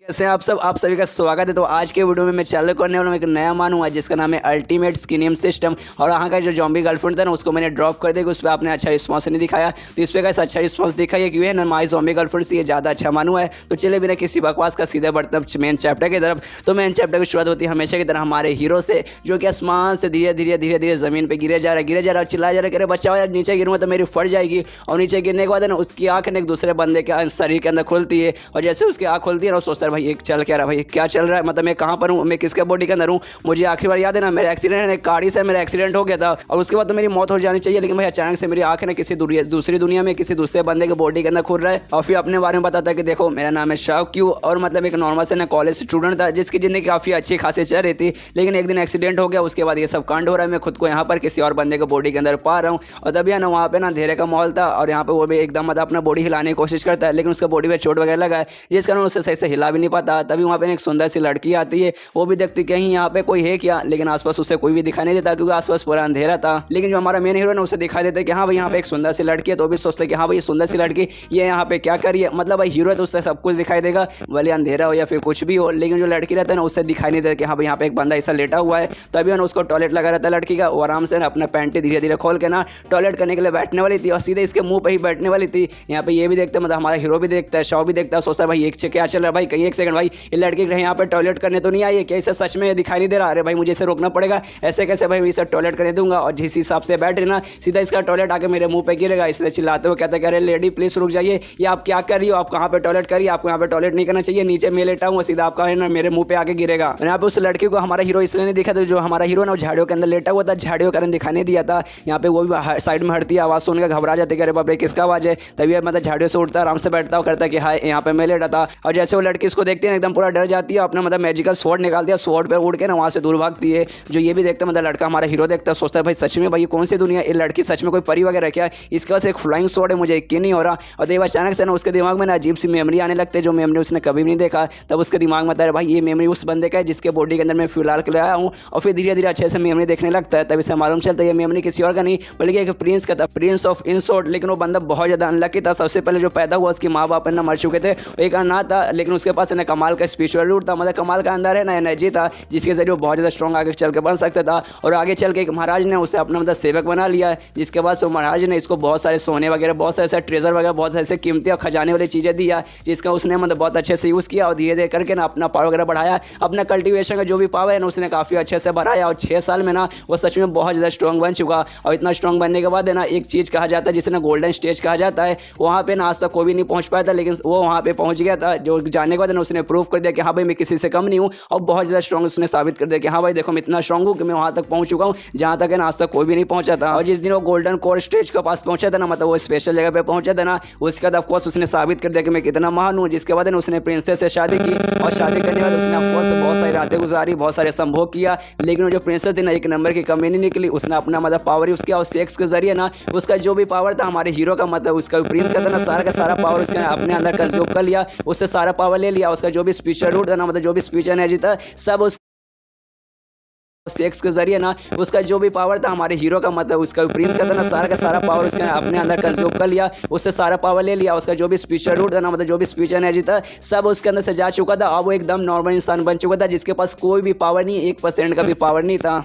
कैसे हैं आप सभी का स्वागत है। तो आज के वीडियो में मैं चालू करने वाला हूँ एक नया मानूंगा जिसका नाम है अल्टीमेट स्किनियम सिस्टम। और वहाँ का जो जॉम्बी गर्लफ्रेंड था ना उसको मैंने ड्रॉप कर दिया, उस पर आपने अच्छा रिस्पॉन्स नहीं दिखाया। तो इस पर कैसे अच्छा रिस्पॉन्स दिखाइए क्यों है ना, हमारी जॉम्बी गर्लफ्रेंड से ये ज़्यादा अच्छा मानू है। तो चले बिना किसी बकवास का सीधे बढ़ते मेन चैप्टर की तरफ। तो मेन चैप्टर की शुरुआत होती है हमेशा की तरह हमारे हीरो से, जो कि आसमान से धीरे धीरे ज़मीन पर गिरे जा रहा है, चिल्ला जा रहा है, अरे बच्चा यार नीचे गिरूँगा तो मेरी फट जाएगी। और नीचे गिरने के बाद है ना उसकी आँख एक दूसरे बंदे के शरीर के अंदर खुलती है। और जैसे उसकी आँख खुलती है ना, सोचता है भाई एक चल क्या रहा, भाई क्या चल रहा है, मतलब मैं कहाँ पर हूँ, मैं किसके बॉडी के अंदर हूँ। मुझे आखिरी बार याद है ना मेरा एक्सीडेंट है, गाड़ी से मेरा एक्सीडेंट हो गया था और उसके बाद तो मेरी मौत हो जानी चाहिए, लेकिन भाई अचानक से मेरी आँख है ना किसी दूसरी दुनिया में किसी दूसरे बंदे के बॉडी के अंदर खुल रहा है। और फिर अपने बारे में बताता है कि देखो मेरा नाम है शाह क्यू, और मतलब एक नॉर्मल से ना कॉलेज स्टूडेंट था जिसकी जिंदगी काफ़ी अच्छी खासी चल रही थी, लेकिन एक दिन एक्सीडेंट हो गया। उसके बाद ये सब कांड हो रहा है, मैं खुद को यहाँ पर किसी और बंदे के बॉडी के अंदर पा रहा हूँ। और तभी है ना वहाँ पे ना अंधेरे का माहौल था और यहाँ पे वो भी एकदम मतलब अपना बॉडी हिलाने की कोशिश करता है, लेकिन उसका बॉडी में चोट वगैरह लगा है जिस कारण उससे सही से हिला भी नहीं पाता। तभी वहाँ पे एक सुंदर सी लड़की आती है, वो भी देखती कहीं यहाँ पे कोई है क्या, लेकिन आसपास उसे कोई भी दिखाई नहीं देता क्योंकि आसपास पूरा अंधेरा था। लेकिन जो हमारा मेन हीरो है ना उसे दिखाई देता है कि हाँ भाई यहाँ पे एक सुंदर सी लड़की है, तो भी सोचते कि हाँ भाई सुंदर सी लड़की ये यहाँ पे क्या करिए, मतलब भाई हीरो है तो उससे सब कुछ दिखाई देगा, भले अंधेरा हो या फिर कुछ भी हो। लेकिन जो लड़की रहता है ना उससे दिखाई नहीं देता कि हाँ भाई यहाँ पे एक बंदा ऐसा लेटा हुआ है। तभी ना उसको टॉयलेट लगा रहता है लड़की का, वो आराम से ना अपना पैंटी धीरे धीरे खोल के ना टॉयलेट करने के लिए बैठने वाली थी और सीधे इसके मुंह पे ही बैठने वाली थी। यहाँ पे ये भी देखते हैं, मतलब हमारा हीरो भी देखता है, शॉ भी देखता है, सोचता है भाई एक से क्या चल रहा है, भाई कहीं एक सेकंड भाई ये लड़की यहाँ पे टॉयलेट करने तो नहीं आई है क्या, इसे सच में दिखाई नहीं दे रहा, अरे भाई मुझे इसे रोकना पड़ेगा, ऐसे कैसे भाई इसे टॉयलेट करने दूंगा। और जिस हिसाब से बैठ रही ना सीधा इसका टॉयलेट आके मेरे मुंह पे गिरेगा, इसलिए चिल्लाते हुए कहते हैं अरे लेडी प्लीज रुक जाइए, ये आप क्या कर रही हो, आप कहाँ पे टॉयलेट करिए, आपको यहाँ पे टॉयलेट नहीं करना चाहिए, नीचे मैं लेटा हूँ, सीधा आपका है ना मेरे मुंह पे आके गिरेगा। यहाँ पे उस लड़की को हमारा हीरो इसलिए नहीं दिखा था, जो हमारा हीरो ना झाड़ियों के अंदर लेटा हुआ था, झाड़ियों का दिखाई नहीं दिया था। यहाँ पे वो भी साइड में हटती है, आवाज़ सुनकर घबरा जाती है, अरे बाप रे किसका आवाज़ है। तभी मतलब झाड़ियों से उठता है, आराम से बैठता और करता है कि हाँ यहाँ पे मैं लेटा था। और जैसे वो लड़की इसको देखती है एकदम पूरा डर जाती है, अपना मतलब मैजिकल स्वॉर्ड निकालती है, स्वॉर्ड पे उड़ के ना वहाँ से दूर भागती है। जो ये भी देखता है मतलब लड़का हमारा हीरो देखता है, सोचता है भाई सच में भाई कौन सी दुनिया, ये लड़की सच में कोई परी वगैरह क्या है, इसके पास एक फ्लाइंग स्वॉर्ड है, मुझे यकीन नहीं हो रहा। और तब अचानक से ना उसके दिमाग में ना अजीब सी मेमोरी आने लगती है, जो मेमोरी उसने कभी नहीं देखा। तब उसके दिमाग में आता है भाई ये मेमोरी उस बंदे का है जिसके बॉडी के अंदर मैं फिलहाल के आया हूँ। और फिर धीरे धीरे अच्छे से मेमोरी देखने लगता है, तब इसे मालूम चलता है ये मेमोरी किसी और का नहीं बल्कि एक प्रिंस का था, प्रिंस ऑफ इंसोर्ट। लेकिन वो बंदा बहुत ज़्यादा अनलकी था। सबसे पहले जो पैदा हुआ उसके माँ बाप ना मर चुके थे, एक अनाथ था, लेकिन उसके पास ना कमाल का स्पिरिचुअल रूट था, मतलब कमाल का अंदर है ना एनर्जी था जिसके जरिए वो बहुत ज़्यादा स्ट्रॉन्ग आगे चल के बन सकता था। और आगे चल के एक महाराज ने उसे अपना मतलब सेवक बना लिया है, जिसके बाद वो महाराज ने इसको बहुत सारे सोने वगैरह, बहुत सारे ट्रेजर वगैरह, बहुत सारे ऐसे कीमती और खजाने वाली चीज़ें दिया, जिसका उसने मतलब बहुत अच्छे से यूज़ किया और धीरे धीरे करके ना अपना पावर वगैरह बढ़ाया, अपना कल्टीवेशन का जो भी पावर है ना उसने काफ़ी अच्छे से बढ़ाया। और 6 साल में ना वो सच में बहुत ज़्यादा स्ट्रॉन्ग बन चुका। और इतना स्ट्रॉन्ग बनने के बाद है ना एक चीज़ कहा जाता है जिसे ना गोल्डन स्टेज कहा जाता है, वहाँ पे ना आज तक कोई भी नहीं पहुँच पाया था, लेकिन वो वहाँ पे पहुँच गया था। जो जाने के बाद ना उसने प्रूव कर दिया कि हाँ भाई मैं किसी से कम नहीं हूँ, और बहुत ज़्यादा स्ट्रॉन्ग उसने साबित कर दिया कि हाँ भाई देखो मैं इतना स्ट्रॉन्ग हूँ कि मैं वहाँ तक पहुँच चुका हूँ जहाँ तक है ना आज तक कोई भी नहीं पहुँचा था। और जिस दिन वो गोल्डन कोर स्टेज के पास पहुँचा था ना, मतलब वो स्पेशल जगह पे पहुँचा था ना, उसके बाद ऑफकोर्स उसने साबित कर दिया कि मैं कितना महान हूँ। जिसके बाद उसने प्रिंसेस से शादी की, और शादी करने के बाद उसने ऑफकोर्स बहुत सारी रातें गुजारी, बहुत सारे संभोग किया, लेकिन वो जो प्रिंसेस थी ना एक नंबर की कमी नहीं निकली। उसने अपना मतलब पावर यूज़ किया और सेक्स के जरिए ना उसका जो भी पावर था हमारे हीरो का, मतलब उसका प्रिंस का था ना सारा का सारा पावर उसने अपने अंदर कंज्यूम कर लिया, उससे सारा पावर ले लिया। उसका जो भी स्पिरिचुअल रूट था ना, मतलब जो भी स्पिरिचुअल एनर्जी था सब उस सेक्स के जरिए ना उसका जो भी पावर था हमारे हीरो का, मतलब उसका प्रिंस का था ना सारा का सारा पावर उसने अपने अंदर कंज्यूम कर लिया, उससे सारा पावर ले लिया। उसका जो भी स्पिरिचुअल रूट था ना, मतलब जो भी स्पिरिचुअल एनर्जी था सब उसके अंदर से जा चुका था। अब वो एकदम नॉर्मल इंसान बन चुका था जिसके पास कोई भी पावर नहीं, 1% का भी पावर नहीं था।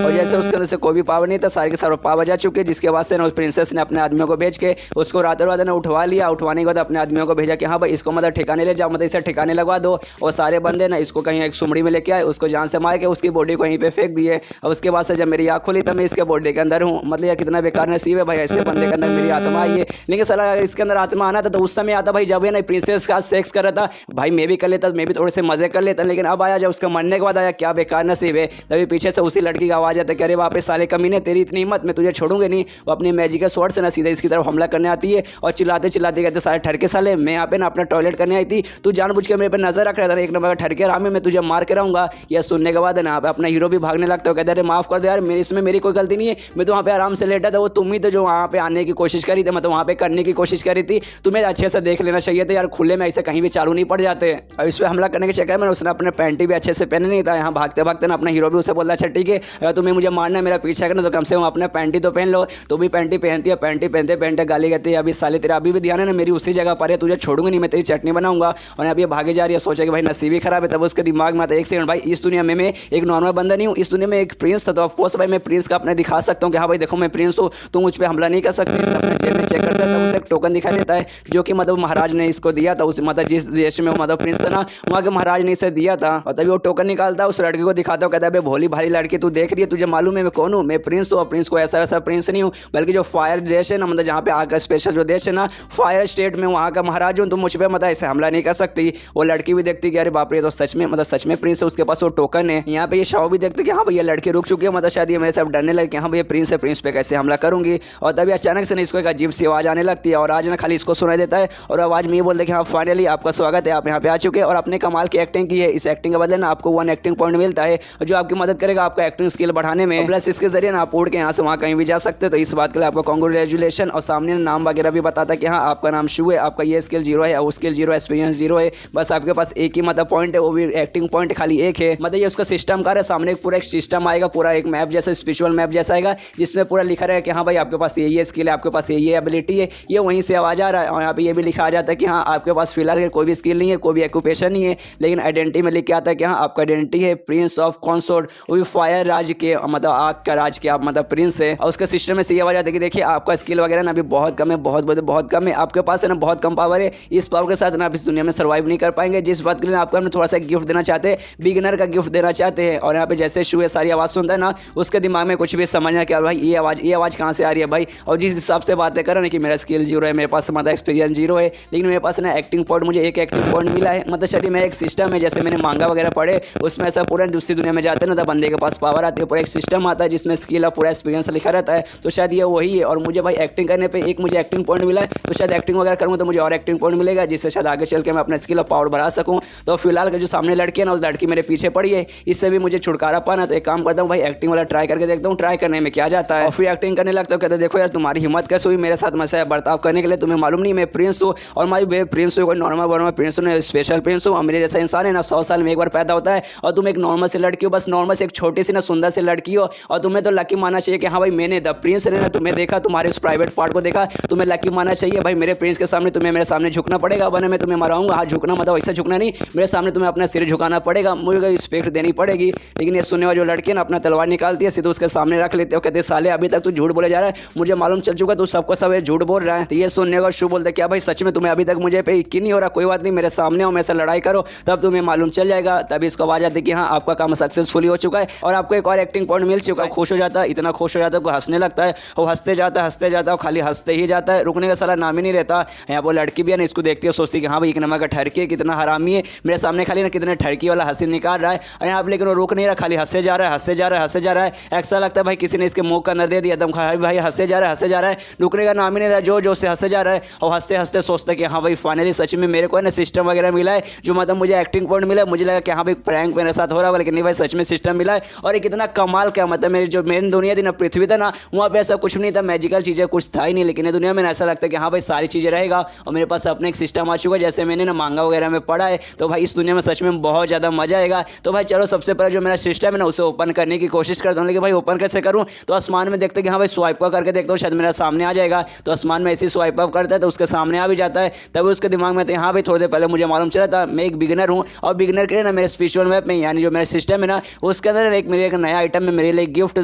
और जैसे उसके अंदर से कोई भी पावर नहीं था, सारे के सारे पावर जा चुके, जिसके बाद से ना उस प्रिंसेस ने अपने आदमियों को भेज के उसको रातों रात ने उठवा लिया। उठवाने के बाद अपने आदमियों को भेजा कि हाँ भाई इसको मतलब ठिकाने ले जाओ, मतलब इसे ठिकाने लगवा दो। और सारे बंदे ना इसको कहीं एक सुमड़ी में लेके आए, उसको जान से मार के उसकी बॉडी को यहीं पे फेंक दिए। और उसके बाद से जब मेरी आँख खुली तब मैं इसके बॉडी के अंदर हूँ, मतलब यार कितना बेकार नसीब है भाई, ऐसे बंदे के अंदर मेरी आत्मा आई है। लेकिन साला अगर इसके अंदर आत्मा आना था तो उस समय आता भाई जब है ना प्रिंसेस का सेक्स कर रहा था, भाई मैं भी कर लेता, मैं भी थोड़े से मजे कर लेता, लेकिन अब आया जब उसका मरने के बाद आया, क्या बेकार नसीब है। तभी पीछे से उसी लड़की का आवाज़ आता है कि अरे वापस साले कमीने तेरी इतनी हिम्मत, मैं तुझे छोड़ूंगी नहीं। वो अपनी मैजिकल स्वॉर्ड से ना सीधे इसकी तरफ हमला करने आती है और चिल्लाते चिल्लाते कहते सारे ठरके साले मैं यहाँ पे ना अपना टॉयलेट करने आई थी, तू जानबूझ के मेरे पे नजर रख रहा था, एक नंबर का ठरके राम में मैं तुझे मार के रहूँगा। यह सुनने के बाद ना अपना हीरो भी भागने लगता है, कहते अरे माफ कर दो यार, इसमें मेरी कोई गलती नहीं है, मैं तो वहाँ पे आराम से लेटा था, वो तुम ही तो जो वहाँ पे आने की कोशिश करी थी, मतलब वहाँ पे करने की कोशिश करी थी, तुम्हें अच्छे से देख लेना चाहिए था यार, खुले में ऐसे कहीं भी चालू नहीं पड़ जाते। और इस पर हमला करने के चक्कर में उसने अपने पैंटी भी अच्छे से पहने नहीं था, यहाँ भागते भागते ना अपना हीरो भी उसे बोला अच्छा ठीक है अगर तुम्हें मुझे मारना है, मेरा पीछा करना तो कम से कम अपने पैंटी तो पहन लो। तो भी पैंटी पहनती है, पैंटी पहनते पहनते गाली कहती है अभी साले तेरा अभी भी ध्यान है ना मेरी उसी जगह पर है, तुझे छोड़ूंगा नहीं, मैं तेरी चटनी बनाऊंगा। और अभी भागे जा रही है, सोचा कि भाई नसीब ही खराब है। तब उसके दिमाग में आता है एक सेकंड भाई, इस दुनिया में मैं एक नॉर्मल बंदा नहीं हूँ, इस दुनिया में एक प्रिंस था, तो ऑफकोर्स भाई मैं प्रिंस का अपने दिखा सकता हूँ कि हाँ भाई देखो मैं प्रिंस हूँ, तुम मुझ पर हमला नहीं कर सकते। अपने जेब में चेक करता है, उसे एक टोकन दिखाई देता है जो कि मतलब महाराज ने इसको दिया था, उस मतलब जिस देश में मतलब प्रिंस था ना वहाँ के महाराज ने इसे दिया था। और तभी वो टोकन निकालता है, उस लड़के को दिखाता है, कहता है भोली भारी लड़की तू देख रही है, तुझे मालूम है मैं कौन हूँ, मैं प्रिंस हूँ। और प्रिंस को ऐसा वैसा प्रिंस नहीं हूँ, बल्कि जो फायर देश है ना, मतलब जहाँ पे आकर स्पेशल जो देश है ना फायर स्टेट में वहाँ का महाराज हूँ, तुम मुझ पर मतलब ऐसे हमला नहीं कर सकती। वो लड़की भी देखती कि अरे बाप रे तो सच में मतलब सच में प्रिंस है, उसके पास वो टोकन है। यहाँ पे ये शाव भी देखते कि हाँ भैया लड़की रुक चुकी है, मतलब शायद ये मेरे से डरने लगे, हाँ भैया प्रिंस है, प्रिंस पे कैसे हमला करूंगी। और तभी अचानक से इसको एक अजीब सी आवाज़ आने लगती है, और आज ना खाली इसको सुनाई देता है, और आवाज़ में ये बोलते कि हाँ फाइनली आपका स्वागत है, आप यहाँ पे आ चुके हैं और अपने कमाल की एक्टिंग की है, इस एक्टिंग के बदले ना आपको 1 एक्टिंग पॉइंट मिलता है जो आपकी मदद करेगा आपका एक्टिंग स्किल बढ़ाने में, प्लस इसके जरिए ना आप उड़ के यहाँ से वहाँ कहीं भी जा सकते हैं। तो इस बात के लिए आपको कांग्रेचुलेशन। और सामने नाम वगैरह भी बताता है कि हाँ आपका नाम शू है, आपका ये स्किल 0 है, वो स्किल 0 है, एक्सपीरियंस 0 है, बस आपके पास एक ही मतलब पॉइंट है, वो भी एक्टिंग पॉइंट खाली एक है। मतलब ये उसका सिस्टम का है, सामने पूरा एक सिस्टम आएगा, पूरा एक मैप जैसा स्पिरिचुअल मैप जैसा आएगा जिसमें पूरा लिखा रहेगा कि हाँ भाई आपके पास ये स्किल है, आपके पास ये एबिलिटी है, ये वहीं से आवाज आ रहा है। और यहाँ पे ये भी लिखा आ जाता है कि हाँ आपके पास फिलहाल कोई भी स्किल नहीं है, कोई भी ऑक्यूपेशन नहीं है, लेकिन आइडेंटिटी में लिख के आता है कि हाँ आपका आइडेंटिटी है प्रिंस ऑफ कॉन्सोर्ट, वो भी फायर राज के मतलब आग का राज के आप मतलब प्रिंस है। और उसके सिस्टम में से ये आवाज आती है कि देखिए आपका स्किल वगैरह ना अभी बहुत कम है, बहुत कम है, आपके पास है ना बहुत कम पावर है, इस पावर के साथ ना आप इस दुनिया में सर्वाइव नहीं कर पाएंगे, जिस बात के लिए आपको हम थोड़ा सा गिफ्ट देना चाहते हैं, बिगिनर का गिफ्ट देना चाहते हैं। और यहाँ पे जैसे शू सारी आवाज़ सुनता है ना उसके दिमाग में कुछ भी समझना क्या भाई ये आवाज़ कहाँ से आ रही है भाई। और जिस हिसाब से बातें कर रहे हैं कि मेरा स्किल 0 है, मेरे पास मतलब एक्सपीरियंस 0 है, लेकिन मेरे पास ना एक्टिंग पॉइंट मुझे एक एक्टिंग पॉइंट मिला है, मतलब शायद मेरा एक सिस्टम है, जैसे मैंने मांगा वगैरह पढ़े उसमें ऐसा पूरा दूसरी दुनिया में जाते हैं ना तो बंदे के पास पावर आती है, पूरा एक सिस्टम आता है जिसमें स्किल और पूरा एक्सपीरियंस लिखा रहता है। तो शायद ये वही है, और मुझे भाई एक्टिंग करने पर एक मुझे एक्टिंग पॉइंट मिला है, तो शायद एक्टिंग वगैरह करूँगा तो मुझे और एक्टिंग पॉइंट मिलेगा, जिससे शायद आगे चल के मैं अपना स्किल और पावर बढ़ा सकूँ। तो फिलहाल जो सामने लड़की है ना उस लड़की मेरे पीछे पड़ी है, इससे भी मुझे छुटकारा पाना, तो एक काम करता हूँ भाई एक्टिंग वाला ट्राई करके देखता हूँ, ट्राई करने में क्या जाता है। और फिर एक्टिंग करने लगता हूँ, कहते देखो यार तुम्हारी हिम्मत कैसे हुई मेरे साथ मैसे बर्ताव करने के लिए, तुम्हें मालूम नहीं मैं प्रिंस हूँ, और मैं प्रिंस हूँ, कोई नॉर्मल प्रिंस हूँ, स्पेशल प्रिंस हूँ, और मेरे जैसा इंसान है ना 100 साल में एक बार पैदा होता है, और तुम एक नॉर्मल से लड़की हो, बस नॉर्मल से एक छोटी सी ना सुंदर सी लड़की हो, और तुम्हें तो लकी मानना चाहिए कि हाँ भाई मैंने द प्रिंस ने ना तुम्हें देखा, तुम्हारे उस प्राइवेट पार्ट को देखा, तुम्हें लकी मानना चाहिए भाई, मेरे प्रिंस के सामने तुम्हें मेरे सामने झुकना पड़ेगा, वरना मैं तुम्हें मराऊंगा। हाँ झुकना मतलब ऐसा झुकना नहीं, मेरे सामने तुम्हें अपना सिर झुकाना पड़ेगा, मुझे रिस्पेक्ट देनी पड़ेगी। लेकिन ये सुनने वाली जो लड़की है ना अपना तलवार निकालती है, सीधे उसके सामने रख लेते हो, कहते साले अभी तक तू झूठ बोले जा रहा है, मुझे मालूम चल चुका तू सबको सब झूठ बोल रहा है। तो ये सुनने का शू बोलते क्या भाई सच में तुम्हें अभी तक मुझे पे यकीन नहीं हो रहा, कोई बात नहीं मेरे सामने हो, मेरे से लड़ाई करो तब तुम्हें मालूम चल जाएगा। तभी इसको आवाज आती है कि हाँ आपका काम सक्सेसफुली हो चुका है और आपको एक और एक्टिंग पॉइंट मिल चुका है। खुश हो जाता है, इतना खुश हो जाता है को हंसने लगता है, वो हंसते जाता है, खाली हंसते ही जाता है, रुकने का साला नाम ही नहीं रहता। यहाँ वो लड़की भी है ना इसको देखती है, सोचती कि हाँ भाई एक नंबर का ठरकी कितना हरामी है, मेरे सामने खाली ना कितने ठरकी वाला हंसी निकाल रहा है, और यहाँ पर लेकिन वो रुक नहीं रहा, खाली हंसे जा रहा है। ऐसा लगता है भाई किसी ने इसके मुंह का अंदर दे दिया एकदम, भाई हंसे जा रहा है, रुकने का नाम ही नहीं रहा, जो से हंसे जा रहा है। और हंसते हंसते सोचता है कि हाँ भाई फाइनली सच में मेरे को है ना सिस्टम वगैरह मिला है, जो मतलब मुझे एक्टिंग पॉइंट मिला है, मुझे लगा कि हाँ भाई प्रैंक मेरे साथ हो रहा होगा, लेकिन नहीं भाई सच में सिस्टम मिला है। और ये कितना कमाल क्या मतलब मेरी जो मेन दुनिया थी ना पृथ्वी था ना, वहाँ पे ऐसा कुछ नहीं था, मैजिकल चीज़ें कुछ था ही नहीं, लेकिन दुनिया में ऐसा लगता है कि हाँ भाई सारी चीज़ें रहेगा, और मेरे पास अपने एक सिस्टम आ चुका है, जैसे मैंने ना मांगा वगैरह में पढ़ा है। तो भाई इस दुनिया में सच में बहुत ज़्यादा मजा आएगा। तो भाई चलो सबसे पहले जो मेरा सिस्टम है ना उसे ओपन करने की कोशिश करता हूँ, लेकिन भाई ओपन कैसे करूँ, तो आसमान में देखते कि हाँ भाई स्वाइप अप करके देखता हूँ शायद मेरा सामने आ जाएगा। तो आसमान में ऐसे स्वाइप अप करता है तो उसके सामने आ भी जाता है। तभी उसके दिमाग में हाँ भाई थोड़ी देर पहले मुझे मालूम चला था मैं एक बिगिनर हूँ, और बिगिनर के लिए ना मेरे स्पिरिचुअल मैप में यानी जो मेरा सिस्टम है ना उसके अंदर एक मेरे एक नया आइटम में मेरे लिए गिफ्ट, तो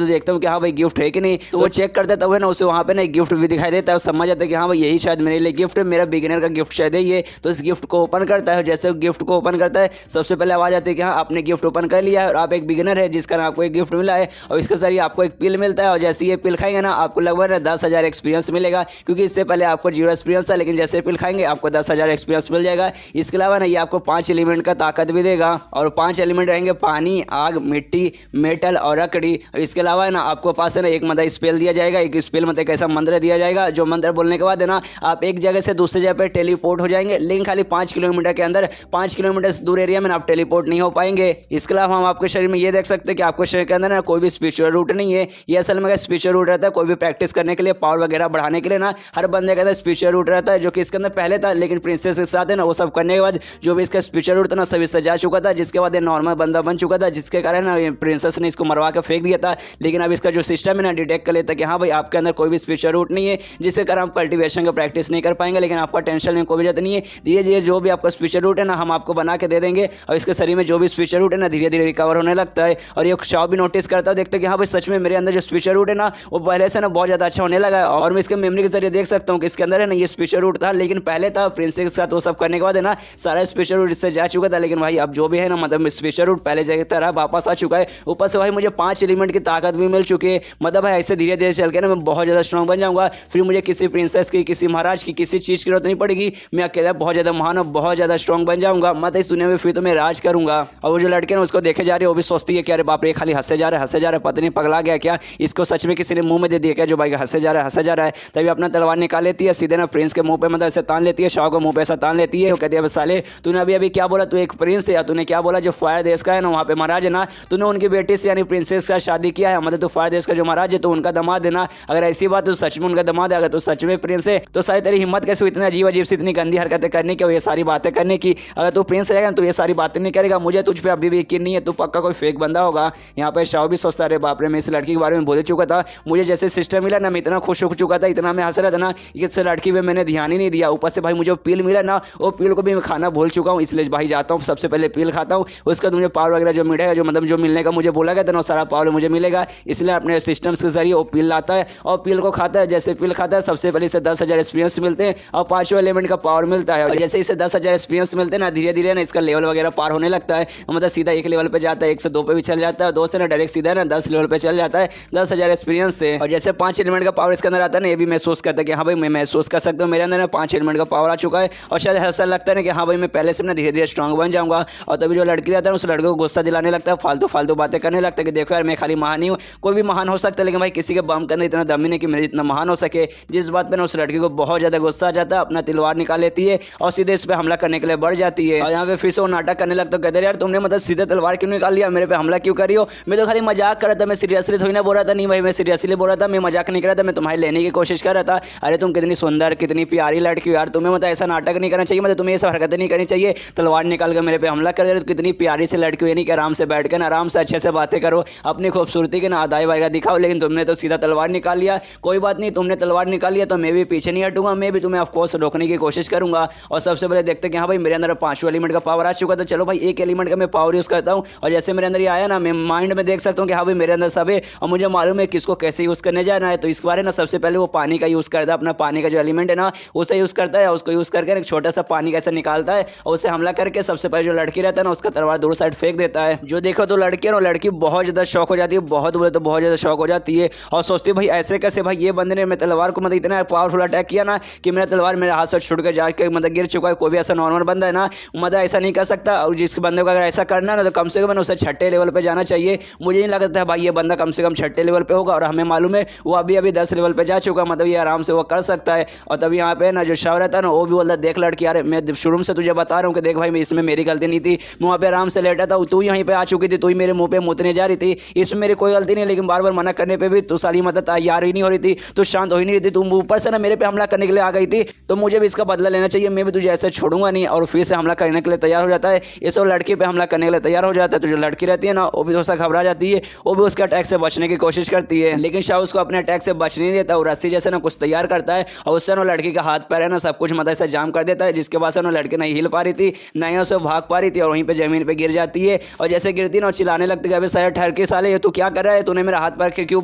देखता हूँ कि हाँ भाई गिफ्ट है कि नहीं। तो वो चेक करता है तब है ना उसे वहाँ पे ना एक गिफ्ट भी दिखाई देता है, समझ जाता है कि हाँ भाई यही शायद मेरे लिए गिफ्ट है, मेरा बिगिनर का गिफ्ट शायद है ये। तो इस गिफ्ट को ओपन करता है, जैसे गिफ्ट को ओपन करता है सबसे पहले आवाज आती है कि हाँ आपने गिफ्ट ओपन कर लिया है और आप एक बिगिनर है जिसका आपको एक गिफ्ट मिला है, और इसके जरिए आपको एक पिल मिलता है, और जैसे ये पिल खाएंगे ना आपको लगभग 10,000 एक्सपीरियंस मिलेगा, क्योंकि इससे पहले आपको 0 एक्सपीरियंस था, लेकिन जैसे पिल खाएंगे आपको 10,000 एक्सपीरियंस मिल जाएगा। इसके अलावा ना ये आपको 5 एलिमेंट का ताकत भी देगा, और 5 एलिमेंट रहेंगे पानी, आग, मिट्टी, मेटल और लकड़ी। इसके अलावा है ना आपको पास है ना एक मतलब स्पेल दिया जाएगा, एक स्पेल मतलब एक ऐसा मंत्र दिया जाएगा जो मंत्र बोलने के बाद है ना आप एक जगह से दूसरी जगह पर टेलीपोर्ट हो जाएंगे, लेकिन खाली 5 किलोमीटर के अंदर, 5 किलोमीटर दूर एरिया में आप टेलीपोर्ट नहीं हो पाएंगे। इसके अलावा हम आपके शरीर में ये देख सकते हैं कि आपको शरीर के अंदर ना कोई भी स्पिरिचुअल रूट नहीं है। ये असल में स्पिरिचुअल रूट रहता है कोई भी प्रैक्टिस करने के लिए, पावर वगैरह बढ़ाने के लिए ना हर बंदे के अंदर स्पिरिचुअल रूट रहता है, जो कि इसके अंदर पहले था। लेकिन प्रिंसेस के साथ है ना वो सब करने के बाद जो भी इसका स्पिरिचुअल रूट था ना सभी सजा चुका था, जिसके बाद ये नॉर्मल बंदा बन चुका था, जिसके कारण ना प्रिंसेस ने इसको मरवा के फेंक दिया था। लेकिन अब इसका जो सिस्टम है ना डिटेक्ट कर लेता है कि हाँ भाई आपके अंदर कोई भी स्पिरिचुअल रूट नहीं है, जिसके कारण आप कल्टिवेशन का प्रैक्टिस नहीं कर पाएंगे। लेकिन आपका टेंशन लेने कोई जरूरत नहीं है, धीरे धीरे जो भी आपका स्पिरिचुअल रूट है ना हम आपको बना के दे देंगे, और इसके शरीर में जो भी स्पिरिचुअल रूट है ना धीरे धीरे रिकवर होने लगता है। और ये शाव भी नोटिस करता है, देखते हैं कि हाँ भाई सच में मेरे अंदर जो स्पिरिचुअल रूट है ना वो पहले से ना बहुत ज़्यादा अच्छा होने लगा है। और मैं इसके मेमोरी के जरिए देख सकता हूँ कि इसके अंदर है ना ये स्पिरिचुअल रूट था, लेकिन पहले था प्रिंसेस के साथ वो सब करने के बाद है ना सारा स्पिरिचुअल रूट इससे जा चुका था। लेकिन भाई अब जो भी है ना मतलब स्पिरिचुअल रूट पहले जगह तरह वापस आ चुका है। ऊपर से भाई मुझे 5 एलिमेंट की ताकत भी मिल चुकी है। मतलब भाई ऐसे धीरे धीरे चल के ना मैं बहुत ज़्यादा स्ट्रॉन्ग बन जाऊंगा। फिर मुझे किसी प्रिंसेस की, किसी महाराज की, किसी चीज़ की जरूरत नहीं पड़ेगी। मैं अकेला बहुत ज़्यादा महान और बहुत ज़्यादा स्ट्रॉन्ग बन जाऊंगा। मतलब इस दुनिया में फिर तो मैं राज करूंगा। और वो जो लड़के ना उसको देखे जा रही है वो भी सोचती है कि अरे बाप रे खाली हंसे जा रहा है, हंसे जा रहा है, पता नहीं पगला गया क्या, इसको सच में किसी ने मुंह में दे दिया क्या जो भाई हंसे जा रहा है, हंसे जा रहा है। तभी अपना तलवार निकाल लेती है, सीधे ना प्रिंस के मुंह पे मतलब ऐसे तान लेती है, शाह को मुंह पे ऐसा तान लेती है। वो कहती है साले तूने अभी अभी क्या बोला, तू एक प्रिंस है या तूने क्या बोला, जो फायर देश का है ना वहाँ पे महाराज है ना, तूने उनकी बेटी से यानी प्रिंसेस का शादी किया है, मतलब तो फायर देश का जो महाराज है तो उनका दामाद है ना। अगर ऐसी बात तो सच में उनका दामाद है, अगर तो सच में प्रिंस है तो सारी तेरी हिम्मत कैसे इतनी अजीब अजीब से इतनी गंदी हरकतें करने की और ये सारी बातें करने की। अगर तू प्रिंस रहेगा तो ये सारी बातें नहीं करेगा। मुझे तुझ पे अभी भी यकीन नहीं है, तू पक्का कोई फेक बंदा होगा। यहाँ पर शाह भी सोचता रहे बाप रे मैं इस लड़की के बारे में बोल चुका था, मुझे जैसे सिस्टम मिला ना मैं इतना खुश हो चुका था, इतना मैं हंस रहा था ना कि इस लड़की पे मैंने ध्यान ही नहीं दिया। ऊपर से भाई मुझे पील मिला ना, वो पील को भी मैं खाना भूल चुका हूँ, इसलिए भाई जाता हूँ सबसे पहले पील खाता हूँ, उसका मुझे पावर वगैरह जो मिलेगा, जो मतलब जो मिलने का मुझे बोला गया था ना सारा पावर मुझे मिलेगा। इसलिए अपने सिस्टम्स के जरिए वो पील लाता है और पील को खाता है। जैसे पील खाता है सबसे पहले इसे 10,000 एक्सपीरियंस मिलते हैं और 5 एलिमेंट का पावर मिलता है। और जैसे इसे 10,000 एक्सपीरियंस मिलते हैं ना धीरे धीरे ना इसका लेवल वगैरह पार होने लगता है। मतलब सीधा 1 लेवल पे जाता है, 1 से 2 पे भी चल जाता है, 2 से ना डायरेक्ट सीधा ना 10 लेवल पे चल जाता है 10,000 एक्सपीरियंस से। और जैसे 5 एलिमेंट का पावर इसके अंदर आता है ना ये भी महसूस करता है कि हाँ भाई मैं महसूस कर सकता हूँ मेरे अंदर ना 5 एलिमेंट का पावर आ चुका है। और शायद ऐसा लगता है ना कि हाँ भाई मैं पहले से ना धीरे धीरे स्ट्रॉन्ग बन जाऊंगा। और तभी जो लड़की रहता है उस लड़के को गुस्सा दिलाने लगता है, फालतू फालतू बातें करने लगता है कि देखो यार मैं खाली महान ही हूँ, कोई भी महान हो सकता है, लेकिन भाई किसी के बम के अंदर इतना दम ही नहीं कि मेरे जितना महान हो सके। जिस बात पर ना उस लड़की को बहुत ज़्यादा गुस्सा आ जाता है, अपना तलवार निकाल लेती है और सीधे इस पर हमला करने के लिए बढ़ जाती है। और यहाँ पे फिर से वो नाटक करने लगता है, कहते हैं यार तुमने मतलब सीधे तलवार क्यों निकाल लिया, मेरे पे हमला क्यों करी हो, मैं तो खाली मजाक कर रहा था, मैं सीरियसली थोड़ी ना बोल रहा था। नहीं भाई मैं सीरियसली बोल रहा था, मैं मजाक नहीं कर रहा था, मैं तुम्हारे लेने की कोशिश कर रहा था। अरे तुम कितनी सुंदर कितनी प्यारी लड़की हो यार, तुम्हें मतलब ऐसा नाटक नहीं करना चाहिए, मतलब तुम्हें ये सब हरकतें नहीं करनी चाहिए, तलवार निकाल कर मेरे पे हमला कर दे रहे हो। कितनी प्यारी सी लड़की हो, नहीं कि आराम से बैठ कर आराम से अच्छे से बातें करो, अपनी खूबसूरती के ना अदाई वगैरह दिखाओ, लेकिन तुमने तो सीधा तलवार निकाल लिया। कोई बात नहीं, तुमने तलवार निकाल लिया तो मैं भी पीछे नहीं हटूंगा, मैं भी तुम्हें ऑफकोर्स रोकने की कोशिश करूंगा। और सबसे पहले देखते हैं कि हाँ भाई मेरे अंदर 5 एलिमेंट का पावर आ चुका, तो चलो भाई 1 एलिमेंट का मैं पावर यूज़ करता हूँ। और जैसे मेरे अंदर ये आया ना मैं माइंड में देख सकता हूँ कि हाँ भाई मेरे अंदर सब है और मुझे मालूम है किसको कैसे यूज़ करने जाना है। तो इस बारे ना सबसे पहले वो पानी का यूज़ करता है, अपना पानी का जो एलिमेंट है ना उसे यूज़ करता है। उसको यूज़ करके एक छोटा सा पानी कैसे निकालता है और उसे हमला करके सबसे पहले जो लड़की रहता है ना उसका तलवार दूर साइड फेंक देता है। जो देखो तो लड़की है ना, लड़की बहुत ज़्यादा शौक हो जाती है, बहुत बोले तो बहुत ज़्यादा शौक हो जाती है और सोचती है भाई ऐसे कैसे, भाई ये बंदे ने मेरे तलवार को मतलब इतना पावरफुल अटैक किया ना कि मेरा तलवार मेरे हाथ से छूट के जाके मतलब गिर चुका है। कोई भी ऐसा नॉर्मल बंदा है ना मतलब ऐसा नहीं कर सकता, और जिस बंदे को अगर ऐसा करना है ना तो कम से कम उसे 6ठे लेवल पे जाना चाहिए। मुझे नहीं लगता है भाई ये बंदा कम से कम 6ठे लेवल पे होगा, और हमें मालूम है वो अभी अभी 10 लेवल पे जा चुका, मतलब ये आराम से वो कर सकता है। और तभी यहाँ पे ना जो शाह रहता है ना वो भी बोलता देख लड़की यार मैं शुरू से तुझे बता रहा हूँ कि देख भाई मैं इसमें मेरी गलती नहीं थी, मैं वहाँ पे आराम से लेटा था, तू यहीं पे आ चुकी थी, तू ही मेरे मुंह पे मुतने जा रही थी, इसमें मेरी कोई गलती नहीं, लेकिन बार बार मना करने पे भी तू साली मतलब तैयार ही नहीं हो रही थी, तू शांत हो ही नहीं रही थी, तुम ऊपर से ना मेरे पे हमला करने के लिए आ गई थी, तो मुझे भी इसका बदला लेना चाहिए, मैं भी तुझे ऐसे छोड़ूंगा नहीं। और फिर से हमला करने के लिए तैयार हो जाता है, ये सब लड़की पे हमला करने के लिए तैयार हो जाता है। तो जो लड़की रहती है ना वो भी थोड़ा सा घबरा जाती है, वो भी उसके अटैक से बचने की कोशिश करती है, लेकिन शाह उसको अपने अटैक से बच नहीं देता, और रस्सी जैसे ना कुछ तैयार करता है और उससे ना लड़की का हाथ पैर है ना सब कुछ मतलब से जाम कर देता है, जिसके बाद से ना लड़की नहीं हिल पा रही थी, नहीं उसे भाग पा रही थी, और वहीं पे जमीन पे गिर जाती है। और जैसे गिरती ना चिल्लाने लगती है अबे सारे ठहर के साले ये तू क्या कर रहा है, तूने मेरा हाथ पैर क्यों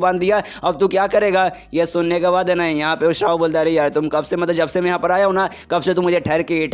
बांध दिया, अब तू क्या करेगा। ये सुनने के बाद है ना यहाँ पे शाह बोलता है यार तुम कब से मतलब जब से मैं यहाँ पर आया हूँ ना कब से तुम मुझे ठहर के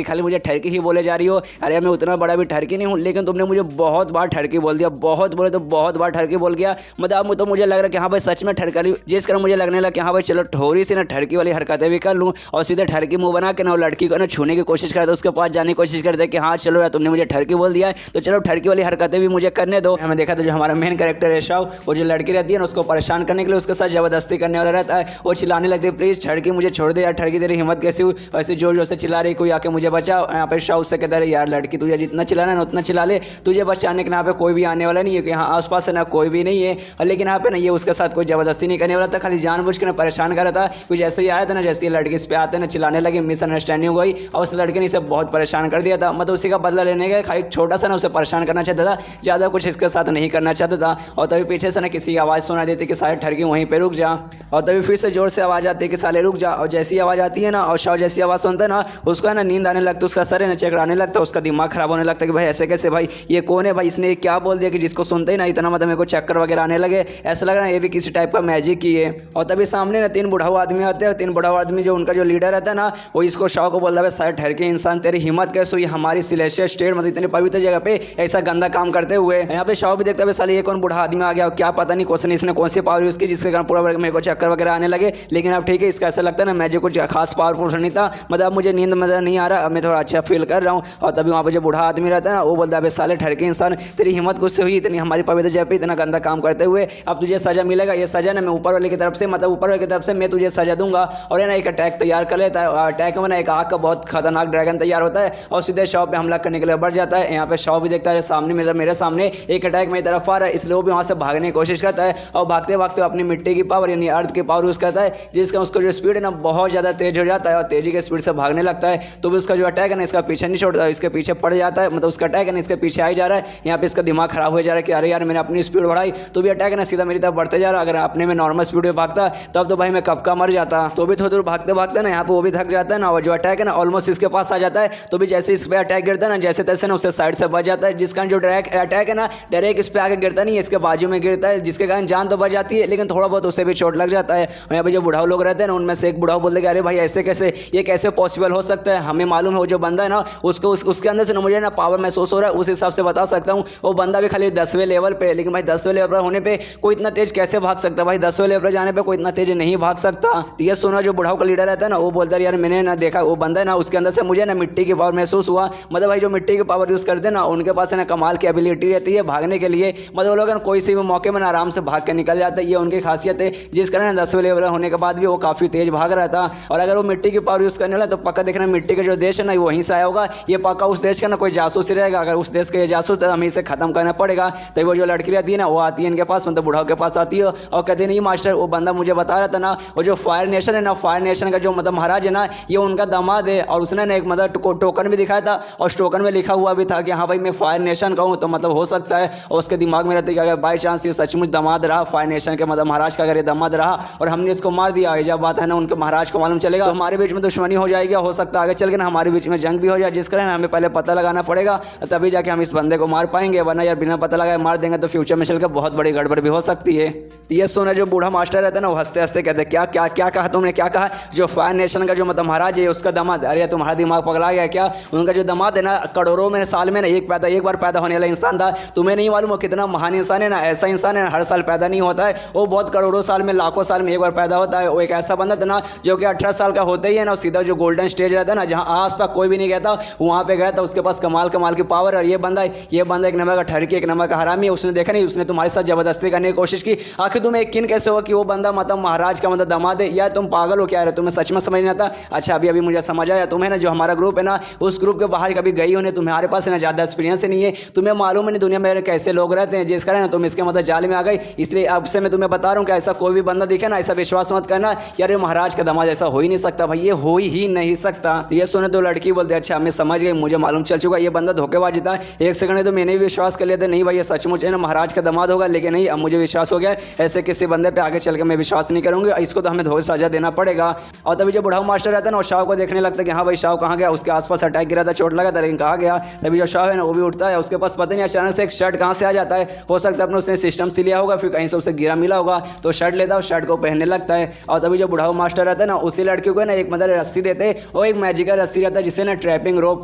खाली मुझे ठहरकी ही बोले जा रही हो। अरे मैं उतना बड़ा भी ठहरकी नहीं हूँ, लेकिन तुमने मुझे बहुत बार ठहरकी बोल दिया, बहुत बोले तो बहुत बार ठहरकी बोल गया। मतलब तो मुझे लग रहा है कि हाँ भाई सच में ठहरकी, जिस कारण मुझे लगने लगा कि हाँ भाई चलो थोड़ी सी ना ठहरकी वाली हरकतें भी कर लूँ, और सीधे ठहरकी मुंह बना के ना लड़की को ना छूने की कोशिश करते, उसके पास जाने की कोशिश करते कि हाँ चलो यार तुमने मुझे ठहरकी बोल दिया है तो चलो ठहरकी वाली हरकतें भी मुझे करने दो। हमें देखा था जो हमारा मेन कैरेक्टर है शाह, वो जो लड़की रहती है ना उसको परेशान करने के लिए उसके साथ जबरदस्ती करने वाला रहता है, वो चिल्लाने लगती है प्लीज ठहरकी मुझे छोड़ दे यार, ठहरकी तेरी हिम्मत कैसी हुई, ऐसे जोर जोर से चिल्ला रही कोई आके मुझे बचाओ। यहाँ पे शाह उससे कहता है यार लड़की तुझे जितना चिल्लाना है उतना चिल्ला ले, तुझे तुझे बचाने के यहाँ पे कोई भी आने वाला नहीं है, कि यहाँ आसपास है ना कोई भी नहीं है। लेकिन यहाँ पे ना ये उसके साथ कोई जबरदस्ती नहीं करने वाला था, खाली जानबूझ के ना परेशान कर रहा था। कुछ ऐसे ही आया था ना, जैसे लड़के इस पे आते ना चिल्लाने लगे, मिसअंडरस्टैंडिंग हो गई और उस लड़के ने इसे बहुत परेशान कर दिया था। मतलब उसी का बदला लेने गए, खाली छोटा सा ना उसे परेशान करना चाहता था, ज़्यादा कुछ इसके साथ नहीं करना चाहता था। और तभी पीछे से ना किसी की आवाज़ सुनाई देती कि साले ठरकी वहीं पे रुक जा। और तभी फिर से जोर से आवाज़ आती है कि साले रुक जा। और जैसी आवाज़ आती है ना और शाह जैसी आवाज़ सुनता है ना, उसको है ना नींद आने लगता है, उसका सर है ना चकराने लगता है, उसका दिमाग खराब होने लगता है कि भाई ऐसे कैसे, भाई ये कौन है, भाई इसने क्या बोल दिया कि जिसको सुनते ही ना इतना मतलब मेरे को चक्कर वगैरह आने लगे। ऐसा लग रहा है ये भी किसी टाइप का मैजिक ही है। और तभी सामने ना 3 बुढ़ाऊ आदमी आते हैं। 3 बुढ़ाऊ आदमी जो उनका जो लीडर रहता है ना, वो इसको शाह को बोलता है सारे ठहर के इंसान, तेरी हिम्मत कैसे हुई हमारी सिलेस्टियल स्टेट मतलब इतनी पवित्र जगह पे ऐसा गंदा काम करते हुए। यहाँ पे शाह भी देखता है साले ये कौन बूढ़ा आदमी आ गया, क्या पता नहीं क्वेश्चन इसने कौन सी पावर यूज की जिसके कारण पूरा मेरे को चक्कर वगैरह आने लगे। लेकिन अब ठीक है, इसका ऐसा लगता है ना मैजिक कुछ खास पावरफुल नहीं था, मतलब मुझे नींद मजा नहीं आ रहा, अब मैं थोड़ा अच्छा फील कर रहा हूँ। और तभी वहाँ पे जो बूढ़ा आदमी रहता है ना, वो बोलता है साले ठहर के इंसान, तेरी हिम्मत कुछ से हुई इतनी हमारी पवित्र जगह पे इतना गंदा काम करते हुए, अब तुझे सजा मिलेगा। ये सजा ना मैं ऊपर वाले की तरफ से मतलब ऊपर वाले की तरफ से मैं तुझे सजा दूंगा। और है ना एक अटैक तैयार कर लेता है। अटैक में ना एक आग का बहुत खतरनाक ड्रैगन तैयार होता है और सीधे शाह पे हमला करने के लिए बढ़ जाता है। यहाँ पे शाह भी देखता है सामने मेरे सामने एक अटैक मेरी तरफ आ रहा है, इसलिए वो भी वहाँ से भागने की कोशिश करता है। और भागते भागते अपनी मिट्टी की पावर यानी अर्थ की पावर यूज़ करता है, जिसका उसका जो स्पीड है ना बहुत ज़्यादा तेज हो जाता है और तेजी के स्पीड से भागने लगता है। तो भी उसका जो अटैक है ना इसका पीछे नहीं छोड़ता, इसके पीछे पड़ जाता है, मतलब उसका अटैक है ना इसके पीछे आ जा रहा है। यहाँ पे इसका दिमाग खराब हो जा रहा है कि अरे यार मैंने अपनी स्पीड बढ़ाई तो भी अटैक है ना सीधा मेरी तरफ बढ़ते जा रहा है। अगर अपने में नॉर्मल स्पीड में भागता तब तो भाई मैं कब का मर जाता। तो भी थोड़ी दूर भागते भागते ना यहाँ पे वो भी थक जाता है ना, और जो अटैक है ना ऑलमोस्ट इसके पास आ जाता है। तो भी जैसे इस पे अटैक गिरता है ना, जैसे तैसे ना उससे साइड से बच जाता है, जिसका जो अटैक है ना डायरेक्ट इस पे आगे गिरता नहीं है, इसके बाजू में गिरता है, जिसके कारण जान तो बच जाती है लेकिन थोड़ा बहुत उसे भी चोट लग जाता है। और यहाँ पे जो बुढ़ाऊ लोग रहते हैं ना, उनमें से एक बुढ़ाऊ बोलते हैं अरे भाई ऐसे कैसे, ये कैसे पॉसिबल हो सकता है, हमें मालूम है वो जो बंदा है ना उसको उसके अंदर से ना मुझे ना पावर महसूस हो रहा है, उस हिसाब से बता सकता हूँ वो बंदा भी खाली 10वें लेवल पे, लेकिन भाई 10वें लेवल पर होने पे कोई इतना तेज कैसे भाग सकता है, भाई 10वें लेवल पर जाने पे कोई इतना तेज नहीं भाग सकता। तो ये सुना जो बुढ़ाऊ का लीडर रहता है ना, वो बोलता है यार मैंने ना देखा वो बंदा है ना उसके अंदर से मुझे ना मिट्टी की पावर महसूस हुआ, मतलब भाई जो मिट्टी की पावर यूज़ करते हैं ना उनके पास है ना कमाल की एबिलिटी रहती है भागने के लिए, मतलब वो लोग कोई से भी मौके में ना आराम से भाग के निकल जाते हैं, ये उनकी खासियत है, जिस कारण 10वें लेवल होने के बाद भी वो काफ़ी तेज भाग रहा था। और अगर वो मिट्टी की पावर यूज़ करने वाला तो पक्का देखना मिट्टी का जो देश है ना वहीं से आया होगा, ये पक्का उस देश का ना कोई जासूस ही रहेगा, अगर उस देश का ये जासूस तो हमें इसे खत्म करना पड़ेगा। तो वो जो लड़की रहती है ना वो आती है इनके पास, मतलब बुढ़ाओ के पास आती है और कहते नहीं मास्टर वो बंदा मुझे बता रहा था ना, वो जो फायर नेशन है ना, फायर नेशन का जो मतलब महाराज है ना ये उनका दामाद है, और उसने ना एक मतलब टोकन भी दिखाया था और उस टोकन में लिखा हुआ भी था कि हाँ भाई मैं फायर नेशन का हूँ, तो मतलब हो सकता है। और उसके दिमाग में रहता है कि अगर बाई चांस ये सचमुच दामाद रहा फायर नेशन के मतलब महाराज का, अगर ये दामाद रहा और हमने इसको मार दिया, जब बात है ना उनके महाराज को मालूम चलेगा तो हमारे बीच में दुश्मनी हो जाएगी, हो सकता है आगे चल के ना हमारे बीच में जंग भी हो जाए, जिस कारण हमें पहले पता लगाना पड़ेगा तभी जाके हम इस बंदे को मार पाएंगे, वरना यार बिना पता लगाए मार देंगे तो फ्यूचर में चल के बहुत बड़ी गड़बड़ भी हो सकती है। ये सुना जो बूढ़ा मास्टर रहता है ना वो हंसते हंसते कहते क्या क्या क्या कहा तुमने, क्या कहा, जो फायर नेशन का जो मतलब महाराज है उसका दामाद, अरे तुम्हारा दिमाग पगला गया क्या, उनका जो दामाद है ना करोड़ों में साल में ना एक बार पैदा होने वाला इंसान था, तुम्हें नहीं मालूम वो कितना महान इंसान है ना, ऐसा इंसान है हर साल पैदा नहीं होता है, वो बहुत करोड़ों साल में लाखों साल में एक बार पैदा होता है। वो एक ऐसा बंदा था ना जो कि 18 साल का होते ही है ना सीधा जो गोल्डन स्टेज रहता है ना जहाँ आज तक कोई भी नहीं गया था वहाँ पे गया था, उसके पास कमाल की पावर। और ये बंदा एक नंबर का ठरकी, एक नंबर का हरामी है, उसने देखा नहीं उसने तुम्हारे साथ जबरदस्ती करने की कोशिश की, आखिर तुम्हें यकीन कैसे हो कि वो बंदा मतलब महाराज का मतलब दामाद है, या तुम पागल हो क्या रहे, तुम्हें सच में समझ नहीं आता। अच्छा अभी मुझे समझ आया, तुम्हें ना जो हमारा ग्रुप है ना उस ग्रुप के बाहर कभी गई होने, तुम्हारे पास ना ज़्यादा एक्सपीरियंस नहीं है, तुम्हें मालूम नहीं दुनिया में कैसे लोग रहते हैं, जिस कारण तुम इसके मतलब जाल में आ गई। इसलिए अब से मैं तुम्हें बता रहा हूँ कि ऐसा कोई भी बंदा दिखे ना ऐसा विश्वास मत करना यार ये महाराज का दामाद ऐसा हो ही नहीं सकता, भाई ये हो ही नहीं सकता। तो ये सुने तो लड़की बोलते अच्छा मैं समझ गई, मुझे मालूम चल चुका ये बंदा धोखेबाज था, एक सेकंड तो मैंने भी विश्वास कर लिया था नहीं भाई ये सचमुच है ना महाराज का दामाद होगा, लेकिन नहीं अब मुझे विश्वास हो गया, ऐसे किसी बंदे पे आगे चल के मैं विश्वास नहीं करूंगी, इसको तो हमें धोखे सजा देना पड़ेगा। और तभी जो बुढ़ाऊ मास्टर रहता है ना वो शाह को देखने लगता है कि हाँ भाई शाह कहाँ गया, उसके आसपास अटैक गिरा था चोट लगा था लेकिन कहाँ गया। तभी जो शाह है ना वो भी उठता है, उसके पास पता नहीं अचानक से एक शर्ट कहाँ से आ जाता है, हो सकता है अपने उसने सिस्टम से लिया होगा, फिर कहीं से उसे गिरा मिला होगा तो शर्ट लेता है और शर्ट को पहनने लगता है। और तभी जो बुढ़ाऊ मास्टर रहता है ना उसी लड़की को ना एक मतलब रस्सी देते और एक मैजिकल रस्सी रहता है जिसे ना ट्रैपिंग रोप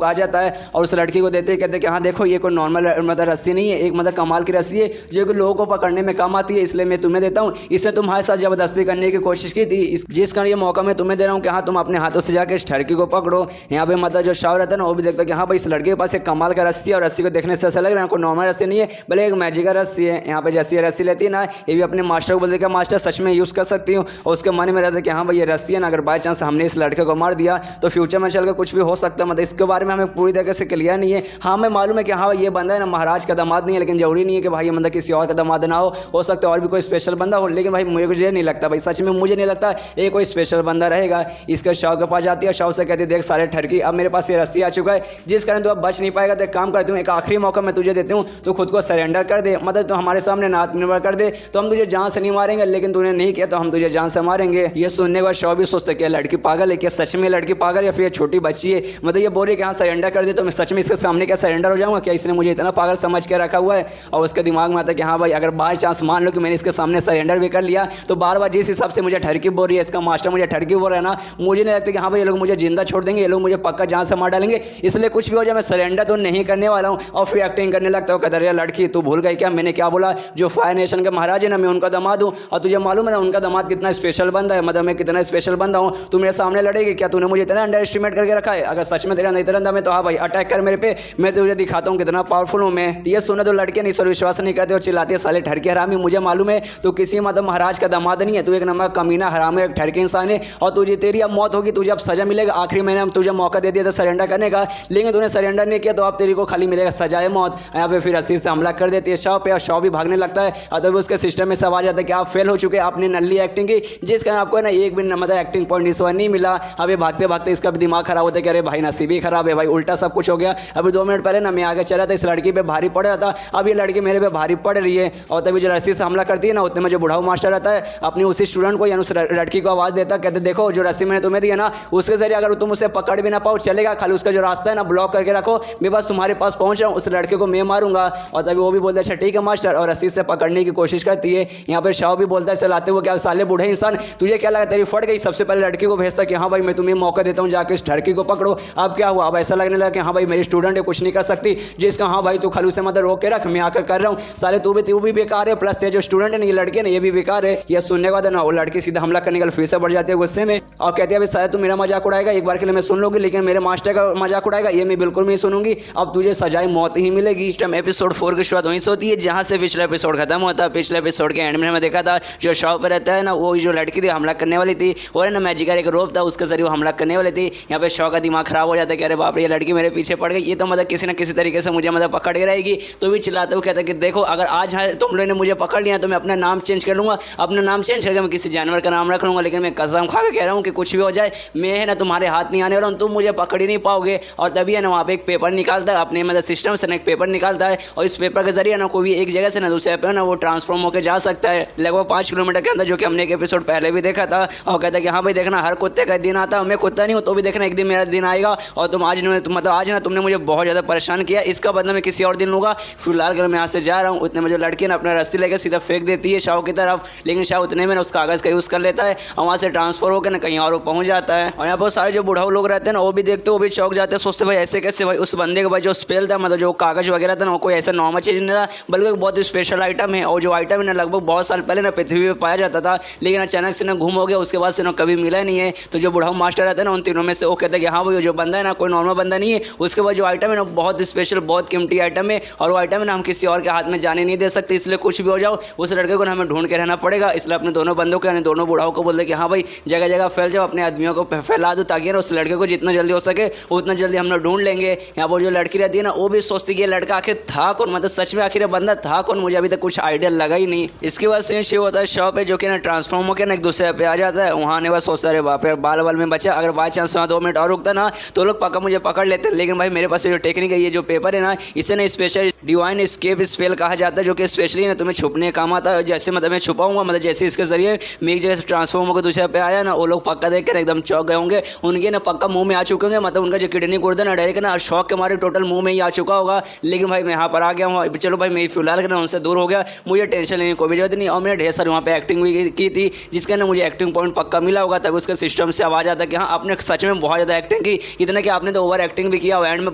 कहा जाता है, और उस लड़की को देते कहते कि हाँ देखो ये कोई नॉर्मल मतलब रस्सी नहीं है, एक मतलब कमाल की रस्सी है जो कि लोगों को पकड़ने में काम आती है, इसलिए मैं तुम्हें देता हूँ, इससे तुम्हारे साथ जबरदस्ती करने की कोशिश की थी, जिस कारण ये मौका मैं तुम्हें दे रहा हूँ कि हाँ तुम अपने हाथों से जाकर इस ठरकी को पकड़ो। यहाँ पे मतलब जो शाह रहता है ना वो भी देखता है कि हाँ भाई इस लड़के के पास एक कमाल का रस्सी है और रस्सी को देखने से ऐसा लग रहा है कोई नॉर्मल रस्सी नहीं है भले एक मैजिकल रस्सी है। यहाँ पे जैसी रस्सी लेती है ना ये भी अपने मास्टर को बोलते कि मास्टर सच में यूज़ कर सकती हूँ, और उसके मन में रहता है कि हाँ भाई ये रस्सी है ना अगर बाई चांस हमने इस लड़के को मार दिया तो फ्यूचर में चल कर कुछ भी हो सकता है, मतलब इसके बारे में हमें पूरी तरीके से क्लियर नहीं है। हाँ मैं मालूम है कि हाँ ये बंदा है ना महाराज का दामाद नहीं है, लेकिन जरूरी नहीं है कि भाई मतलब किसी और का दामाद ना हो सकता है और भी कोई स्पेशल बंदा हो, लेकिन भाई मुझे नहीं लगता भाई, सच में मुझे नहीं लगता ये कोई स्पेशल बंदा रहेगा। इसके शव के पास जाती है, शव से कहती है देख सारे ठरकी अब मेरे पास ये रस्सी आ चुका है जिस कारण तू अब बच नहीं पाएगा, तो एक काम करती हूँ, एक आखिरी मौका मैं तुझे देती हूँ, तो खुद को सरेंडर कर दे, मतलब तू हमारे सामने ना आत्मनिर्भर कर दे, तो हम तुझे जान से नहीं मारेंगे, लेकिन तूने नहीं किया तो हम तुझे जान से मारेंगे। ये सुनने के बाद शव भी सोचते कि लड़की पागल है, क्या सच में लड़की पागल या फिर छोटी बच्ची है, मतलब ये बोल रही कि हाँ सरेंडर कर दे, तो मैं सच में इसके सामने क्या सरेंडर हो जाऊंगा, क्या इसने मुझे इतना पागल समझ के रखा हुआ है। और उसके दिमाग में आता है कि हाँ भाई अगर बाई चांस मान लो कि मैंने इसके सामने सरेंडर भी कर लिया, तो बार बार जिस हिसाब से मुझे ठरकी बोल रही है, इसका मास्टर मुझे ठरकी बोल रहा है ना, मुझे नहीं लगता कि हाँ भाई ये लोग मुझे जिंदा छोड़ देंगे, ये लोग मुझे पक्का जान से मार डालेंगे, इसलिए कुछ भी हो जाए मैं सरेंडर तो नहीं करने वाला हूँ। और फिर एक्टिंग करने लगता हूँ, कहता है लड़की तू भूल गई क्या, मैंने क्या बोला, जो फायर नेशन के महाराज है ना मैं उनका दामाद हूँ, और तुझे मालूम है ना उनका दामाद कितना स्पेशल बंदा है, मतलब मैं कितना स्पेशल बंदा हूँ, तू मेरे सामने लड़ेगी क्या, तूने मुझे इतना अंडर एस्टिमेट करके रखा है, अगर सच में तेरा नहीं तेरा दम है तो हाँ भाई अटैक कर मेरे पे, मैं तुझे दिखाता हूँ कितना पावरफुल हूँ मैं। ये सुने तो लड़के नहीं सर विश्वास नहीं करते और चिल्लाते साले ठरके हरामी, मुझे मालूम है तू किसी मतलब महाराज का दामाद नहीं है, तू एक नंबर कमीना हराम है, एक ठरके इंसान है, और तुझे तेरी अब मौत होगी, तुझे अब सजा मिलेगा, आखिरी महीने हम तुझे मौका दे दिया था सरेंडर करने का, लेकिन तूने सरेंडर नहीं किया तो अब तेरी को खाली मिलेगा सजाए मौत। यहाँ पे फिर रस्सी से हमला कर देती है शव पे और शव भी भागने लगता है, और तभी उसके सिस्टम में सब आ जाता है कि आप फेल हो चुके हैं, आपने नल्ली एक्टिंग की जिस कारण आपको ना एक भी मतलब एक्टिंग पॉइंट इस बार नहीं मिला। अब ये भागते भागते इसका भी दिमाग खराब होता है कि अरे भाई नसीब ही खराब है भाई, उल्टा सब कुछ हो गया। अभी 2 मिनट पहले ना मैं आगे चला था, इस लड़की पे भारी पड़ रहा था, अब ये लड़की मेरे पे भारी पड़ रही है, और तभी जो रस्सी से हमला करती है ना उतने में जो बुढ़ाऊ मास्टर रहता है अपनी उसी स्टूडेंट को यानी उस लड़की को आवाज़ देता, कहते देखो जो रस्सी मैंने तुम्हें दी है ना उसके जरिए अगर तुम उसे पकड़ भी ना पाओ चलेगा, खाली उसका जो रास्ता है ना ब्लॉक करके रखो, मैं बस तुम्हारे पास पहुंच रहा हूँ, उस लड़के को मैं मारूंगा। और तभी वो भी बोलता है अच्छा ठीक है मास्टर, और रस्सी से पकड़ने की कोशिश करती है। यहाँ पर शाह भी बोलता है चलाते हुए क्या साले बूढ़े इंसान तुझे क्या लगा तेरी फट गई, सबसे पहले लड़की को भेजता कि हाँ भाई मैं तुम्हें मौका देता हूँ जाके इस ठरकी को पकड़ो। अब क्या हुआ, अब ऐसा लगने लगा कि हाँ भाई मेरी स्टूडेंट है कुछ नहीं कर सकती, जिसका हाँ भाई तू खाली उसे मतलब रोक के रख, मैं आकर कर रहा हूँ, साले तू भी बेकार है, प्लस तेरे जो स्टूडेंट है ना ये लड़के ना ये भी बेकार है। ये सुनने के बाद ना वो लड़की सीधा हमला करने के लिए फिर से बढ़ जाती है गुस्से में और कहती है अभी शायद तू मेरा मजाक उड़ाएगा, एक बार के लिए मैं सुन लूंगी लेकिन मेरे मास्टर का मजाक उड़ाएगा ये मैं बिल्कुल नहीं सुनूंगी, अब तुझे सजाए मौत ही मिलेगी। इस टाइम एपिसोड 4 की शुरुआत वहीं से होती है जहां से पिछला एपिसोड खत्म होता है। पिछले एपिसोड के एंड में हमें देखा था जो शॉप पर रहता है ना वो जो लड़की थी हमला करने वाली थी और ना मैजिकर एक रोप था उसके जरिए हमला करने वाली थी। यहाँ पे शॉ का दिमाग खराब हो जाता है कि अरे बाप रे ये लड़की मेरे पीछे पड़ गई, ये तो मतलब किसी ना किसी तरीके से मुझे मतलब पकड़ के रहेगी। तो भी चिल्लाते हुए कहता है कि देखो अगर आज तुम लोगों ने मुझे पकड़ लिया तो मैं अपना नाम चेंज कर लूँगा, अपना नाम चेंज करके मैं किसी जानवर का नाम रख लूँगा, लेकिन मैं कसम खा के कह रहा हूँ कि कुछ भी हो जाए मैं है ना तुम्हारे हाथ नहीं आने वाला हूँ, तुम मुझे पकड़ ही नहीं पाओगे। और तभी है ना वहाँ पे एक पेपर निकालता है अपने मतलब सिस्टम से ना एक पेपर निकालता है और इस पेपर के जरिए ना कोई भी एक जगह से ना दूसरे पे ना वो ट्रांसफॉर्म होकर जा सकता है लगभग 5 किलोमीटर के अंदर, जो कि हमने एक एपिसोड पहले भी देखा था। और कहता है कि हाँ भाई देखना हर कुत्ते का दिन आता है, मैं कुत्ता नहीं हूँ तो भी देखना एक दिन मेरा दिन आएगा और तुम आज मतलब आज ना तुमने मुझे बहुत ज़्यादा परेशान किया, इसका बदला मैं किसी और दिन लूँगा। फिलहाल अगर मैं यहाँ से जा रहा हूँ उतने में जो लड़की ना अपना रस्सी लेकर सीधा फेंक देती है शाह की तरफ, लेकिन शाह उतने में ना उस कागज़ का यूज़ कर लेता है और वहाँ से ट्रांसफर होकर ना कहीं और पहुँच जाता है। और यहाँ पर सारे जो बुढ़ाऊ लोग रहते हैं ना वो भी देखते वो भी चौक जाते हैं, सोचते भाई ऐसे कैसे भाई उस बंदे के भाई जो स्पेल था मतलब जो कागज़ वगैरह था ना कोई ऐसा नॉर्मल चीज़ नहीं था बल्कि बहुत स्पेशल आइटम है और जो आइटम है ना लगभग बहुत साल पहले ना पृथ्वी पर पाया जाता था, लेकिन अचानक से ना गुम हो गया, उसके बाद से ना कभी मिला नहीं है। तो जो बुढ़ाऊ मास्टर रहता है ना उन तीनों में से वो कहता है कि हाँ भाई जो बंदा है ना कोई नॉर्मल बंदा नहीं है, उसके बाद जो आइटम है ना बहुत स्पेशल बहुत कीमती आइटम है और वो आइटम है ना हम किसी और के हाथ में जाने नहीं दे सकते, इसलिए कुछ भी हो जाओ उस लड़के को ना हमें ढूंढ के रहना पड़ेगा। इसलिए अपने दोनों बंदों को यानी दोनों बुढ़ाओं को बोलते कि हाँ भाई जगह जगह फैल जाओ, अपने आदमियों को फैला दो ताकि ना उस लड़के को जितना जल्दी हो सके उतना जल्दी हम लोग ढूंढ लेंगे। यहाँ पर जो लड़की रहती है ना वो भी सोचती कि लड़का आखिर था कौन, मतलब सच में आखिर बंदा था कौन, मुझे अभी तक कुछ आइडिया लगा ही नहीं। इसके बाद सीन शुरू होता है शॉप है जो कि ना ट्रांसफॉर्म होकर ना एक दूसरे पे आ जाता है, वहाँ आने बाद सोचता है बाप रे बाल बाल में बचा, अगर बाई चांस वहाँ 2 मिनट और रुकता ना तो लोग पक्का मुझे पकड़ लेते, लेकिन भाई मेरे पास जो टेक्निक है ये जो पेपर है ना इसे ना स्पेशल डिवाइन एस्केप स्पेल कहा जाता है, जो कि स्पेशली ना तुम्हें छुपने का काम आता है। जैसे मतलब मैं छुपाऊंगा मतलब जैसे इसके जरिए मैं एक जगह से ट्रांसफॉर्म होकर दूसरे पे आया ना वो लोग पक्का देख कर एकदम चौंक गए होंगे, उनके ना पक्का मुंह में आ चुके होंगे, मतलब उनका जो किडनी गुर्दा ना डायरेक्ट ना शौक के मारे टोटल मुंह में ही आ चुका होगा। लेकिन भाई मैं यहाँ पर आ गया हूँ, चलो भाई मैं फिलहाल करना उनसे दूर हो गया, मुझे टेंशन लेने की कोई जरूरत नहीं। और मैंने ढेर सारी वहाँ पे एक्टिंग भी की थी जिसका ना मुझे एक्टिंग पॉइंट पक्का मिला होगा, तब उसके सिस्टम से आवाज़ आता कि हाँ आपने सच में बहुत ज़्यादा एक्टिंग की, इतना कि आपने तो ओवर एक्टिंग भी किया और एंड में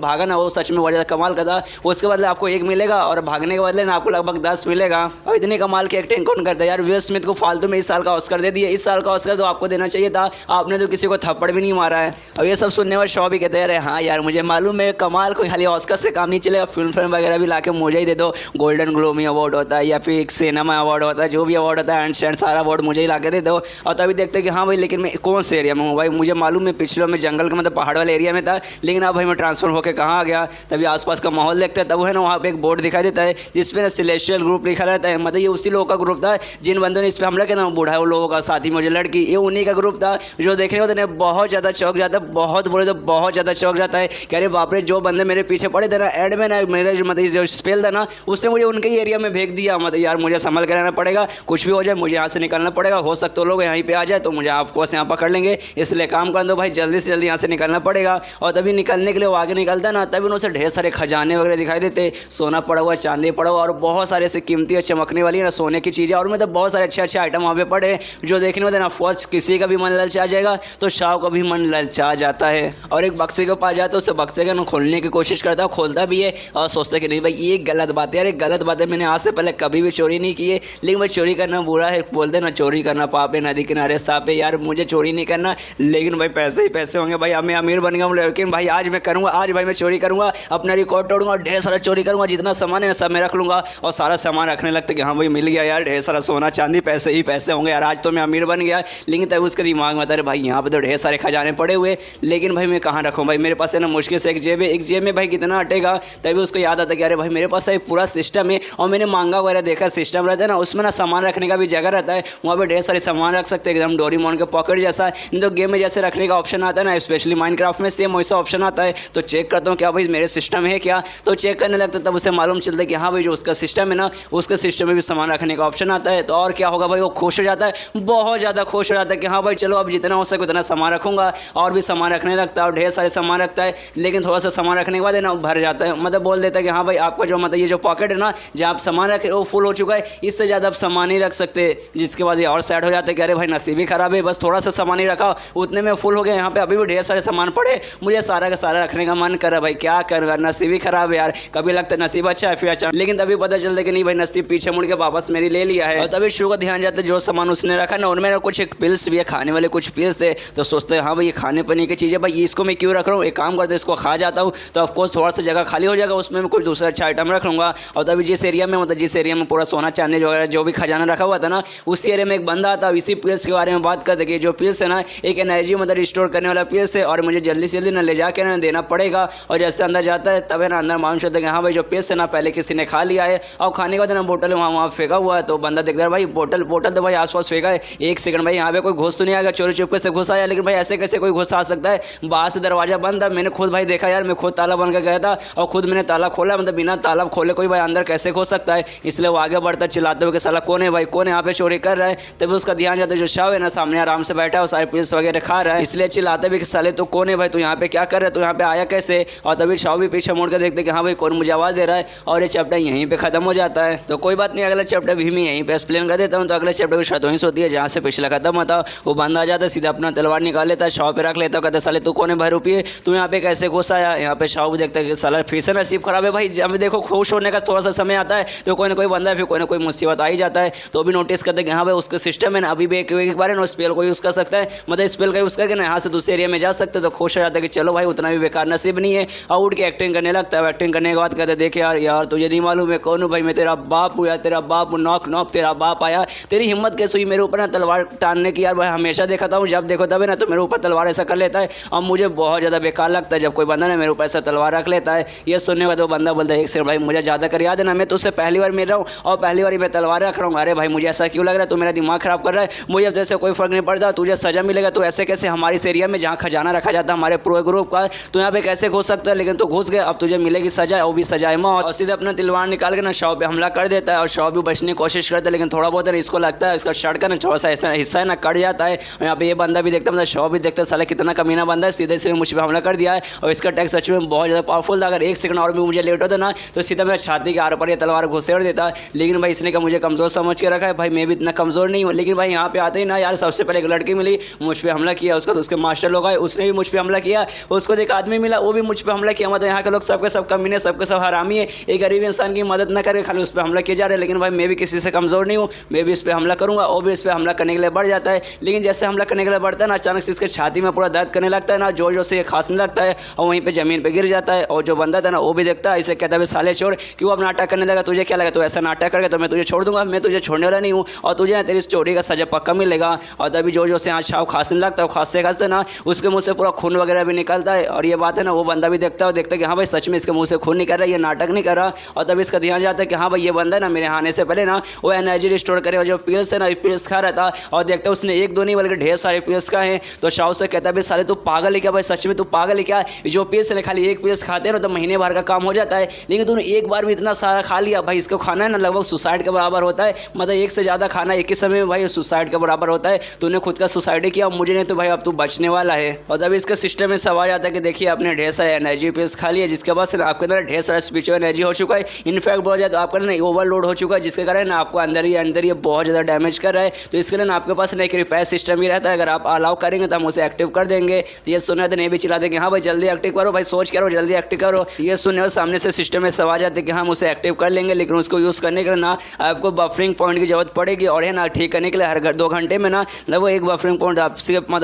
भागा ना वो सच में बहुत ज़्यादा कमाल का था। उसके बदले आपको 1 मिलेगा और भागने के बदले ना आपको लगभग 10 मिलेगा। और इतनी कमाल की एक्टिंग कौन करता है यार, विल स्मिथ को फालतू में इस साल का ऑस्कर दे दिया, इस साल का ऑस्कर तो आपको देना चाहिए था, आपने तो किसी को थप्पड़ भी नहीं मारा है। और ये सब सुनने वाले शो भी कहते हैं हाँ यार मुझे मालूम है कमाल कोई खाली ऑस्कर से काम नहीं चलेगा, फिल्म वगैरह भी लाके मुझे ही दे दो, गोल्डन ग्लोमी अवार्ड होता है या फिर एक सिनेमा अवार्ड होता है, जो भी अवार्ड होता है एंड सारा अवार्ड मुझे ही लाके दे दो। और तभी देखते हैं कि हाँ भाई लेकिन मैं कौन से एरिया में हूँ, भाई मुझे मालूम है पिछले में जंगल के मतलब पहाड़ वाले एरिया में था, लेकिन अब भाई मैं ट्रांसफर होकर कहाँ आ गया। तभी आसपास का उसका माहौल देखता है तब है ना वहाँ पे एक बोर्ड दिखाई देता है जिसपे ना सेलेस्टियल ग्रुप लिखा रहता है। मतलब ये उसी लोगों का ग्रुप था जिन बंदों ने इस पर हमला किया ना, बूढ़ा वो लोगों का साथी मुझे लड़की, ये उन्हीं का ग्रुप था जो देखने होते बहुत ज़्यादा चौंक जाता है, बहुत बोले तो बहुत ज़्यादा चौंक जाता है। कह रहे बाप रे, जो बंदे मेरे पीछे पड़े थे ना एड में ना, मेरे मतलब जो स्पेल था ना उसने मुझे उनके ही एरिया में भेज दिया। मतलब यार मुझे संभल कर रहना पड़ेगा, कुछ भी हो जाए मुझे यहाँ से निकलना पड़ेगा। हो सकता है लोग यहीं पे आ जाए तो मुझे ऑफकोर्स यहाँ पकड़ लेंगे, इसलिए काम कर दो भाई, जल्दी से जल्दी यहाँ से निकलना पड़ेगा। और तभी निकलने के लिए वो आगे निकलता ना, तभी उनसे ढेर सारे खजाने वगैरह दिखाई देते, सोना पड़ा हुआ, चांदी पड़ा हुआ और बहुत सारे ऐसे कीमती और चमकने वाली ना सोने की चीज़ें, और मतलब बहुत सारे अच्छे अच्छे आइटम वहाँ पे पड़े जो देखने में ना फौज किसी का भी मन ललचा जाएगा तो शाह का भी मन ललचा जाता है। और एक बक्से के पास जाता है, उसे बक्से का ना खोलने की कोशिश करता है, खोलता भी है और सोचता है कि नहीं भाई ये गलत बात है यार, गलत बात है, मैंने आज से पहले कभी भी चोरी नहीं की है, लेकिन भाई चोरी करना बुरा है, बोलते ना चोरी करना पाप है, नदी किनारे सांप है। यार मुझे चोरी नहीं करना, लेकिन भाई पैसे ही पैसे होंगे भाई, अब मैं अमीर बन गया, लेकिन भाई आज मैं करूँगा, आज भाई मैं चोरी करूँगा, अपना रिकॉर्ड तोड़ूंगा, ढेर सारा चोरी करूँगा, जितना सामान है सब मैं रख लूँगा। और सारा सामान रखने लगता कि हाँ भाई मिल गया यार, ढेर सारा सोना चांदी, पैसे ही पैसे होंगे यार, आज तो मैं अमीर बन गया। लेकिन तब उसके दिमाग में आता है भाई यहाँ पे तो ढेर सारे खजाने पड़े हुए, लेकिन भाई मैं कहाँ रखूँ भाई, मेरे पास है ना मुश्किल से एक जेब है, एक जेब में भाई कितना अटेगा। तभी उसको याद आता कि अरे भाई मेरे पास एक पूरा सिस्टम है, और मैंने मांगा वगैरह देखा सिस्टम रहता है ना, उसमें ना सामान रखने का भी जगह रहता है, वहाँ पे ढेर सारे सामान रख सकते हैं एकदम डोरेमोन के पॉकेट जैसा। नहीं तो गेम में जैसे रखने का ऑप्शन आता है ना, स्पेशली माइनक्राफ्ट में सेम वैसा ऑप्शन आता है। तो चेक करता हूँ क्या भाई मेरे सिस्टम है क्या, तो चेक करने लगता तब उसे मालूम चलता है कि हाँ भाई जो उसका सिस्टम है ना, उसके सिस्टम में भी सामान रखने का ऑप्शन आता है। तो और क्या होगा भाई, वो खुश हो जाता है, बहुत ज़्यादा खुश हो जाता है कि हाँ भाई चलो अब जितना हो सके उतना सामान रखूँगा, और भी सामान रखने लगता है और ढेर सारे सामान रखता है। लेकिन थोड़ा सा सामान रखने के बाद है ना भर जाता है, मतलब बोल देता है कि हाँ भाई आपका जो मतलब ये जो पॉकेट है ना जहाँ आप सामान रखे वो फुल हो चुका है, इससे ज़्यादा आप सामान नहीं रख सकते। जिसके बाद ये और सैड हो जाता है कि अरे भाई नसीब ही खराब है, बस थोड़ा सा सामान ही रखा उतने में फुल हो गया, यहाँ पे अभी भी ढेर सारे सामान पड़े, मुझे सारा का सारा रखने का मन कर रहा है, भाई क्या कर, नसीब ही खराब है यार। कभी लगता है नसीब अच्छा है फिर अच्छा, लेकिन तभी पता चलता है कि नहीं भाई नसीब पीछे मुड़ के वापस मेरी ले लिया है। और तभी शू का ध्यान जाता है जो सामान उसने रखा ना उनमें कुछ एक पिल्स भी है, खाने वाले कुछ पिल्स थे। तो सोचते हैं हाँ भाई ये खाने पीने की चीज़ है भाई, इसको मैं क्यों रख रहा हूँ, एक काम करते इसको खा जाता हूँ, तो ऑफकोर्स थोड़ा सा जगह खाली हो जाएगा, उसमें मैं कुछ दूसरा अच्छा आइटम रख लूँगा। और तभी जिस एरिया में मतलब जिस एरिया में पूरा सोना चांदी वगैरह जो भी खजाना रखा हुआ था ना, उसी एरिया में एक बंदा आता है, इसी पिल्स के बारे में बात करते कि जो पिल्स है ना एक एनर्जी मतलब स्टोर करने वाला पिल्स है, और मुझे जल्दी से जल्दी ना ले जाके ना देना पड़ेगा। और जैसे अंदर जाता है तब है ना अंदर मालूम चलता है कि हाँ भाई जो पिल्स है ना पहले किसी ने खा लिया है, और खाने के बाद ना बोतल वहाँ फेंका हुआ है। तो बंदा देखता है भाई बोतल तो भाई आसपास फेंका है, एक सेकंड भाई यहाँ पे कोई घुस तो नहीं आएगा, चोरी चुपके से घुस आया, लेकिन भाई ऐसे कैसे कोई घुस आ सकता है, बाहर से दरवाजा बंद था, मैंने खुद भाई देखा यार, मैं खुद ताला बन के गया था और खुद मैंने ताला खोला, मतलब बिना ताला खोले कोई भाई अंदर कैसे घुस सकता है। इसलिए वो आगे बढ़ता चिल्लाते हुए कि साला कौन है भाई, कौन है यहाँ पे चोरी कर रहा है। तभी उसका ध्यान जाता है जो शाह है ना सामने आराम से बैठा है और सारे पिल्स वगैरह खा रहा है, इसलिए चिल्लाते हुए कि साले तो कौन है भाई, तू यहाँ पे क्या कर रहा है, तू यहाँ पे आया कैसे। और तभी शाह भी पीछे मुड़ कर देखते कि हाँ भाई कौन मुझे आवाज़ दे रहा है, और ये चैप्टर यहीं पे खत्म हो जाता है। तो कोई बात नहीं, अगला चैप्टर भी मैं यहीं पे एक्सप्लेन कर देता हूँ। तो अगले चैप्टर की शर्त वहीं से होती है जहाँ से पिछला खत्म होता है। वो बंदा आ जाता है सीधा अपना तलवार निकाल लेता है, शाह पे रख लेता है, कहता है साले तू कौन है भाई रुपये, तू यहाँ पे कैसे घुस आया। यहाँ पे शाह भी देखता है कि साला फिर से नसीब खराब है भाई, जब देखो खुश होने का थोड़ा सा समय आता है तो कोई ना कोई बंदा फिर कोई ना कोई मुसीबत आ ही जाता है। तो भी नोटिस करते हैं कि हाँ भाई उसके सिस्टम है ना अभी भी एक बार ना स्पेल को यूज़ कर सकता है, मतलब स्पेल का यूज़ करके ना यहाँ से दूसरे एरिया में जा सकते हैं। तो खुश हो जाता है कि चलो भाई उतना भी बेकार नसीब नहीं है, और उठ के एक्टिंग करने लगता है। एक्टिंग करने के बाद कहते देख यार तुझे नहीं मालूम मैं कौन हूँ भाई, मैं तेरा बाप हूँ यार, तेरा बाप नॉक नॉक तेरा बाप आया, तेरी हिम्मत कैसे हुई मेरे ऊपर ना तलवार टानने की। यार भाई हमेशा देखा था हूँ, जब देखो तब है ना तो मेरे ऊपर तलवार ऐसा कर लेता है, और मुझे बहुत ज़्यादा बेकार लगता है जब कोई बंदा ना मेरे ऊपर ऐसा तलवार रख लेता है। ये सुनने के बाद वो बंदा बोलता है एक सेकंड भाई मुझे ज़्यादा कर याद है ना, मैं तुझसे पहली बार मिल रहा हूँ और पहली बार मैं तलवार रख रहा हूँ। अरे भाई मुझे ऐसा क्यों लग रहा है, तू मेरा दिमाग खराब कर रहा है, मुझे जैसे कोई फर्क नहीं पड़ता, तुझे सजा मिलेगा। तो ऐसे कैसे हमारे इस एरिया में जहाँ खजाना रखा जाता है हमारे पूरे ग्रुप का, तो यहाँ पे कैसे घुस सकता है, लेकिन तू घुस गया, अब तुझे मिलेगी सजा, वो भी सजाए मौत। और सीधे अपना तलवार निकाल के ना शाह पे हमला कर देता है, और शाह भी बचने की कोशिश करता है, लेकिन थोड़ा बहुत है इसको लगता है इसका शर्ट का ना थोड़ा सा ऐसा हिस्सा है ना कट जाता है। और यहाँ पे ये बंदा भी देखता है, मतलब शाह भी देखता है साला कितना कमीना बंदा है, सीधे सीधे मुझ पर हमला कर दिया है, और इसका अटैक सच में बहुत ज़्यादा पावरफुल था। अगर एक सेकंड और भी मुझे लेट होता ना तो सीधा मेरा छाती के आर पर ये तलवार घुसेड़ देता, लेकिन भाई इसने का मुझे कमज़ोर समझ के रखा है। भाई मैं भी इतना कमज़ोर नहीं हूँ, लेकिन भाई यहाँ पे आते ही ना यार सबसे पहले एक लड़की मिली, मुझ पर हमला किया, उसका तो उसके मास्टर लोग आए, उसने भी मुझ पर हमला किया, उसको एक आदमी मिला वो भी मुझ पर हमला किया। मतलब यहाँ के लोग सबके सब कमीने सबके सब हरामी है, एक गरीब इंसान की मदद न करे खाली उस पर हमला किया जा रहा है। लेकिन भाई मैं भी किसी से कमज़ोर नहीं हूँ, मैं भी इस पर हमला करूँगा, वो भी इस पर हमला करने के लिए बढ़ जाता है। लेकिन जैसे हमला करने के लिए बढ़ता है ना अचानक से इसके छाती में पूरा दर्द करने लगता है ना, जोर जोर से ये खांसने लगता है और वहीं पे ज़मीन पे गिर जाता है। और जो बंदा था ना वो भी देखता है, इसे कहता है साले छोड़, क्यों अब नाटक करने लगा, तुझे क्या लगा तू ऐसा नाटक करके तो मैं तुझे छोड़ दूंगा, मैं तुझे छोड़ने वाला नहीं हूँ, और तुझे ना तेरी इस चोरी का सजा पक्का मिलेगा। और तभी जोर जोर से यहाँ छाव खांसने लगता है, खांसते खांसते ना उसके मुँह से पूरा खून वगैरह भी निकलता है। और ये बात है ना वो बंदा भी देखता है, देखता है कि हाँ भाई सच में इसके मुंह से खून नहीं कर रहा, ये नाटक नहीं कर रहा। और तब इसका ध्यान जाता है कि हाँ भाई ये बंदा ना मेरे आने से पहले ना वो एनर्जी रिस्टोर करे, और जो पिल्स है ना पिल्स खा रहा था, और देखता है उसने एक दो नहीं बल्कि ढेर सारे पिल्स खाए हैं। तो शाह से कहता है भाई साले तू पागल है क्या भाई, सच में तू पागल है क्या, जो पिल्स है खाली एक पिल्स खाते हैं ना तो महीने भर का काम हो जाता है, लेकिन तूने एक बार भी इतना सारा खा लिया भाई। इसको खाना है ना लगभग सुसाइड के बराबर होता है, मतलब एक से ज़्यादा खाना एक ही समय में भाई सुसाइड के बराबर होता है। तूने खुद का सुसाइड किया, मुझे नहीं तो भाई अब तू बचने वाला है। और तब इसके सिस्टम में सवाल आता है कि देखिए आपने ढेर सारे एनर्जी पिल्स खा लिया, जिसके बाद से आपके अंदर ढेर सारा स्पिरिचुअल एनर्जी हो चुका है। इनफैक्ट बोला जाए तो आपका ना ओवरलोड हो चुका है, जिसके कारण ना आपको अंदर ही बहुत ज़्यादा डैमेज कर रहा है। तो इसके लिए ना आपके पास ना एक रिपेयर सिस्टम भी रहता है, अगर आप अलाउ करेंगे तो हम उसे एक्टिव कर देंगे। तो ये सुनने तो नहीं भी चिल्ला देंगे हाँ भाई जल्दी एक्टिव करो भाई, सोच करो जल्दी एक्टिव करो। ये सुनने और सामने से सिस्टम में सवाल जाते कि हम उसे एक्टिव कर लेंगे, लेकिन उसको यूज़ करने के लिए ना आपको बफरिंग पॉइंट की जरूरत पड़ेगी, और है ना ठीक करने के लिए हर 2 घंटे में ना लगभग एक बफरिंग पॉइंट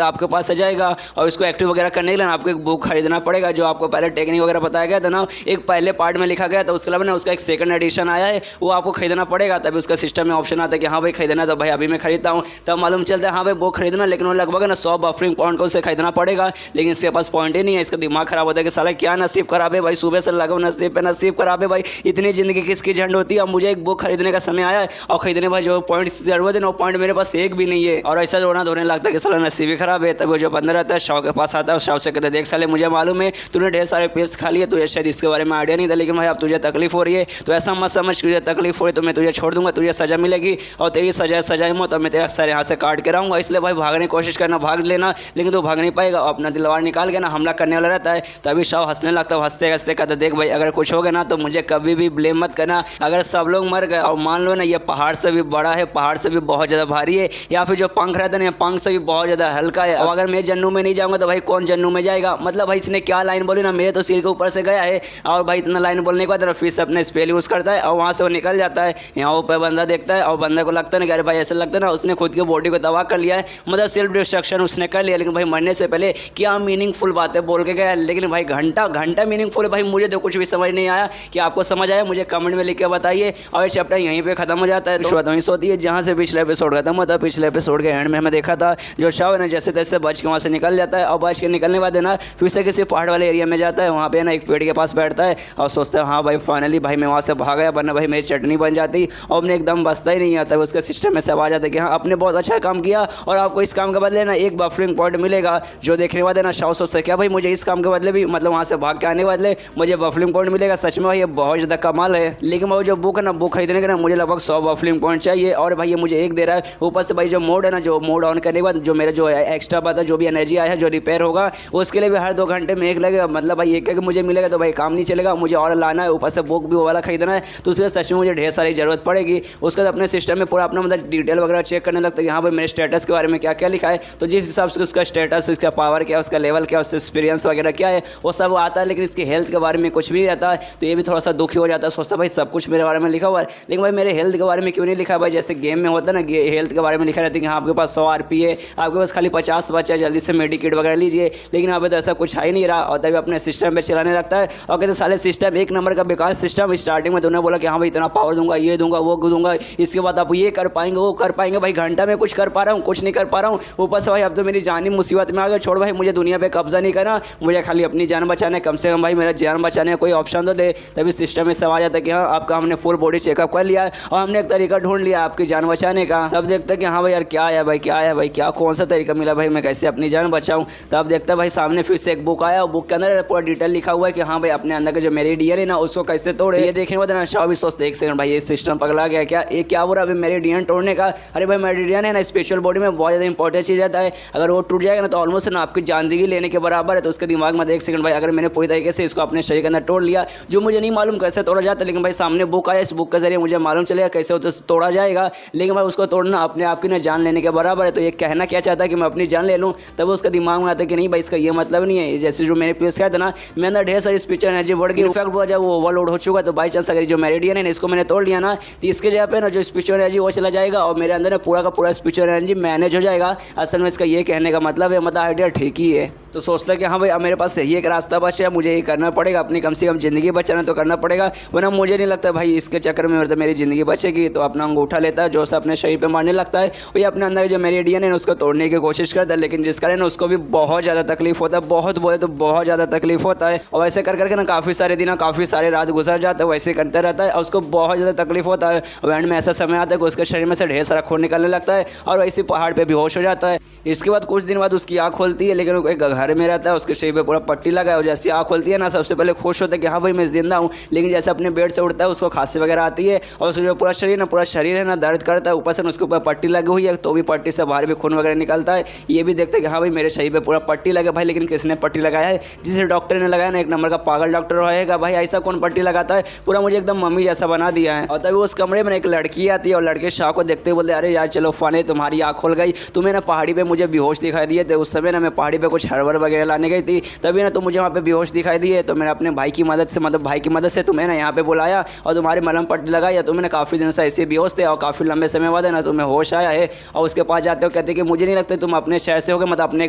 आपके पास आ जाएगा। और इसको एक्टिव वगैरह करने के लिए आपको एक बुक खरीदना पड़ेगा, जो आपको पहले टेक्निक वगैरह बताया गया था ना, एक पहले पार्ट में लिखा गया था। उसके अलावा ना उसका एक सेकंड एडिशन आया है, वो आपको खरीदना पड़ेगा। तभी उसका सिस्टम में ऑप्शन आता है कि हाँ भाई खरीदना, तो भाई अभी मैं खरीदता हूँ। तब मालूम चलता है हाँ भाई वो खरीदना, लेकिन वो लगभग ना 100 बफरिंग पॉइंट को उसे खरीदना पड़ेगा, लेकिन इसके पास पॉइंट ही नहीं है। इसका दिमाग खराब होता है कि साला क्या नसीब खराब है भाई, सुबह से लगा नसीब पे नसीब खराब है भाई, इतनी जिंदगी किसकी झंड होती है। अब मुझे एक बुक खरीदने का समय आया है, और खरीदने भाई जो पॉइंट जरूरत है ना वो पॉइंट मेरे पास एक भी नहीं है, और ऐसा रोना धोने लगता है कि साला नसीब ही खराब है। तब वो जो बंदा रहता है शाह के पास आता है, शाह से कहते देख साले मुझे मालूम है तूने ढेर सारे पिल्स खा लिए, तुझे शायद इसके बारे में आइडिया नहीं था, लेकिन भाई अब तुझे तकलीफ हो रही है तो ऐसा मत समझ तुझे तकलीफ हो रही तो मैं तुझे छोड़ दूंगा, तुझे सजा मिलेगी, और तेरी सजाए मत, और मैं तेरा सर यहाँ से काट के रहूँगा। इसलिए भाई भागने की कोशिश करना, भाग लेना, लेकिन तू भाग नहीं पाएगा। अपना तलवार निकाल के ना हमला करने वाला रहता है। तभी शाह हंसने लगता है, हंसते हंसते कहता देख भाई अगर कुछ हो गया ना तो मुझे कभी भी ब्लेम मत करना। अगर सब लोग मर गए और मान लो ना ये पहाड़ से भी बड़ा है, पहाड़ से भी बहुत ज़्यादा भारी है, या फिर जो पंख रहता है ना पंख से भी बहुत ज़्यादा हल्का है, और अगर मैं जन्नू में नहीं जाऊँगा तो भाई कौन जन्नू में जाएगा। मतलब भाई इसने क्या लाइन बोली ना, मेरे तो सिर के ऊपर से गया है, और भाई इतना लाइन बोलने के बाद फिर से अपने स्पेल यूज़ करता है और वहाँ से वो निकल जाता है। यहाँ ऊपर बंदा देखता है और बंदा को लगता है ना कि अरे भाई ऐसा लगता है ना उसने खुद की बॉडी को तबाह कर लिया है, मतलब सेल्फ डिस्ट्रक्शन उसने कर लिया। लेकिन भाई मरने से पहले क्या मीनिंगफुल बातें बोल के गया, लेकिन भाई घंटा मीनिंगफुल है भाई, मुझे तो कुछ भी समझ नहीं आया। कि आपको समझ आया मुझे कमेंट में लिख के बताइए। और ये चैप्टर यहीं पे खत्म हो जाता है। तो वहीं से होती है जहाँ से पिछले एपिसोड खत्म होता है। पिछले एपिसोड के एंड में हमें देखा था जो शाह है ना जैसे तैसे बच के वहाँ से निकल जाता है, और बच के निकलने के बाद है ना फिर से किसी पहाड़ वाले एरिया में जाता है, वहाँ पे ना एक पेड़ के पास बैठता है और सोचता है हाँ भाई फाइनली भाई मैं वहाँ से भाग गया, वरना भाई मेरी चटनी बन जाती, और अपने एकदम बसता ही नहीं आता। उसके सिस्टम में सब आ जाता है कि हाँ आपने बहुत अच्छा काम किया और आपको इस काम के बदले ना एक बफरिंग पॉइंट मिलेगा। जो देखने के बाद है ना शाह सोचता है क्या भाई मुझे इस काम के बदले भी मतलब वहाँ से भाग के आने के बदले मुझे बफरिंग पॉइंट मिलेगा। सच में भाई ये बहुत ज़्यादा कमाल है। लेकिन भाई जो बुक है ना बुक खरीदने के ना मुझे लगभग 100 बफरिंग पॉइंट चाहिए, और भाई ये मुझे एक दे रहा है। ऊपर से भाई जो मोड है ना, जो मोड ऑन करने के बाद जो मेरा जो एक्स्ट्रा बात है जो भी एनर्जी आया है जो रिपेयर होगा उसके लिए भी हर 2 घंटे में एक लगेगा। मतलब भाई एक मुझे मिलेगा तो भाई काम नहीं चलेगा, मुझे और लाना है, ऊपर से बुक भी वो वाला खरीदना है, तो उसके सच में मुझे ढेर सारी ज़रूरत पड़ेगी। उसके बाद अपने सिस्टम में पूरा अपना मतलब डिटेल वगैरह चेक करने लगता है कि हाँ भाई मेरे स्टेटस के बारे में क्या क्या लिखा है, तो जिस हिसाब से उसका स्टेटस, उसका पावर क्या, उसका लेवल क्या, उसका एक्सपीरियंस वगैरह क्या है वो सब आता है। लेकिन इसकी हेल्थ के बारे में कुछ भी नहीं रहता है, तो ये भी थोड़ा सा दुखी हो जाता है। सोचता भाई सब कुछ मेरे बारे में लिखा हुआ है, लेकिन भाई मेरे हेल्थ के बारे में क्यों नहीं लिखा है। भाई जैसे गेम में होता है ना हेल्थ के बारे में लिखा रहता है कि हाँ आपके पास 100 RP है, आपके पास खाली 50 बचा है, जल्दी से मेडिकेट वगैरह लीजिए, लेकिन यहाँ पे तो ऐसा कुछ आ ही नहीं रहा। और तभी अपने सिस्टम पे चलाने लगता है और कहते साले सिस्टम एक नंबर का बेकार सिस्टम। स्टार्टिंग में तो उन्होंने बोला कि हाँ भाई इतना पावर दूंगा, ये दूंगा, वो दूंगा, इसके बाद आप ये कर पाएंगे, वो कर पाएंगे। भाई घंटा में कुछ कर पा रहा हूँ, कुछ नहीं कर पा रहा हूँ। ऊपर से भाई अब तो मेरी जानी मुसीबत में आ गया। छोड़ भाई मुझे दुनिया पे कब्जा नहीं करना, मुझे खाली अपनी जान बचाना है। कम से कम भाई मेरा जान बचाने का कोई ऑप्शन तो दे। तभी सिस्टम में सवाल आता है कि हाँ आपका हमने फुल बॉडी चेकअप कर लिया है और हमने एक तरीका ढूंढ लिया आपकी जान बचाने का। तब देखता है कि हाँ भाई यार क्या है भाई, क्या है भाई, क्या कौन सा तरीका मिला भाई मैं कैसे अपनी जान बचाऊँ। तब देखता है भाई सामने फिर से एक बुक आया और बुक के अंदर पूरा डिटेल लिखा हुआ है कि हाँ भाई अपने अंदर का जो मेरिडियन है ना उसको कैसे तोड़े। ये देखने के बाद ना शाह भी सोचते एक सेकंड भाई ये सिस्टम पगला गया क्या, ये क्या हो रहा है अभी मेरिडियन तोड़ने का। अरे भाई मेरिडियन है ना स्पिरिचुअल बॉडी में बहुत ज़्यादा इंपॉर्टेंट चीज़ रहता है, अगर वो टूट जाएगा ना तो ऑलमोस्ट ना आपकी जिंदगी लेने के बराबर है। तो उसके दिमाग में एक सेकंड भाई अगर मैंने पूरी तरीके से इसको अपने शरीर के अंदर तोड़ लिया, जो मुझे नहीं मालूम कैसे तोड़ा जाता है, लेकिन भाई सामने बुक आया, इस बुक के जरिए मुझे मालूम चलेगा कैसे होता तोड़ा जाएगा। लेकिन भाई उसको तोड़ना अपने आप की ना जान लेने के बराबर है। तो ये कहना क्या चाहता है कि मैं अपनी जान ले लूँ, तब उसका दिमाग में आता है कि नहीं भाई इसका ये मतलब नहीं है। जैसे जो मेरे प्लेस का था ना मेरे अंदर ढेर सारी स्पिरिचुअल एनर्जी बढ़ गई, इनफैक्ट वो जब वो ओवरलोड हो चुका तो बाई चांस अगर जो मेरिडियन है इसको मैंने तोड़ लिया ना तो इसके जगह पे ना जो स्पिरिचुअल एनर्जी वो चला जाएगा और मेरे अंदर ना पूरा का पूरा स्पिरिचुअल एनर्जी मैनेज हो जाएगा। असल में इसका ये कहने का मतलब है, मतलब आइडिया ठीक ही है। तो सोचता है कि हाँ भाई अब मेरे पास यही एक रास्ता बचा है, मुझे ये करना पड़ेगा, अपनी कम से कम ज़िंदगी बचाना तो करना पड़ेगा, वरना मुझे नहीं लगता भाई इसके चक्कर में मतलब मेरी ज़िंदगी बचेगी। तो अपना अंगूठा लेता है, जो से अपने शरीर पे मारने लगता है, और ये अपने अंदर जो मेरिडियन है उसको तोड़ने की कोशिश करता है, लेकिन जिस कारण उसको भी बहुत ज़्यादा तकलीफ होता है, बहुत बोले तो बहुत ज़्यादा तकलीफ होता है। और वैसे कर करके ना काफ़ी सारे दिन काफ़ी सारे रात गुजर जाता है, वैसे करता रहता है और उसको बहुत ज़्यादा तकलीफ होता है। और एंड में ऐसा समय आता है कि उसके शरीर में से ढेर सारा खून निकलने लगता है और वैसे पहाड़ पर बेहोश हो जाता है। इसके बाद कुछ दिन बाद उसकी आँख खोलती है, लेकिन वो एक घर में रहता है, उसके शरीर पर पूरा पट्टी लगा है, और जैसे आँख खोलती है ना सबसे पहले खुश होता है कि हाँ भाई मैं जिंदा हूँ, लेकिन जैसे अपने बेड से उठता है उसको खांसी वगैरह आती है और उसका जो पूरा शरीर है ना दर्द करता है, ऊपर से उसके ऊपर पट्टी लगी हुई है, तो भी पट्टी से बाहर भी खून वगैरह निकलता है। ये भी देखते हैं कि हाँ भाई मेरे शरीर पे पूरा पट्टी लगा भाई, लेकिन किसने पट्टी लगाया है? जिसे डॉक्टर ने लगाया ना, एक नंबर का पागल डॉक्टर रहेगा भाई, ऐसा कौन पट्टी लगाता है, पूरा मुझे एकदम मम्मी जैसा बना दिया है। और तभी उस कमरे में एक लड़की आती है और लड़के शाह को देखते हुए बोलते अरे यार चलो फाने तुम्हारी आँख खुल गई, तुम्हें ना पहाड़ी पे मुझे बेहोश दिखाई दिए थे, उस समय ना मैं पहाड़ी पे कुछ हड़बड़ वगैरह लाने गई थी, तभी ना तुम मुझे वहाँ पे बेहोश दिखाई दिए, तो मैंने अपने भाई की मदद से मतलब भाई की मदद से तुम्हें ना यहाँ पे बुलाया और तुम्हारी मलहम पट्टी लगाई, तुम्हें ना काफ़ी दिन से ऐसे बेहोश थे और काफ़ी लंबे समय बाद है ना तुम्हें होश आया है। और उसके पास जाते हो कहते कि मुझे नहीं लगता तुम अपने शहर से होगे, मतलब अपने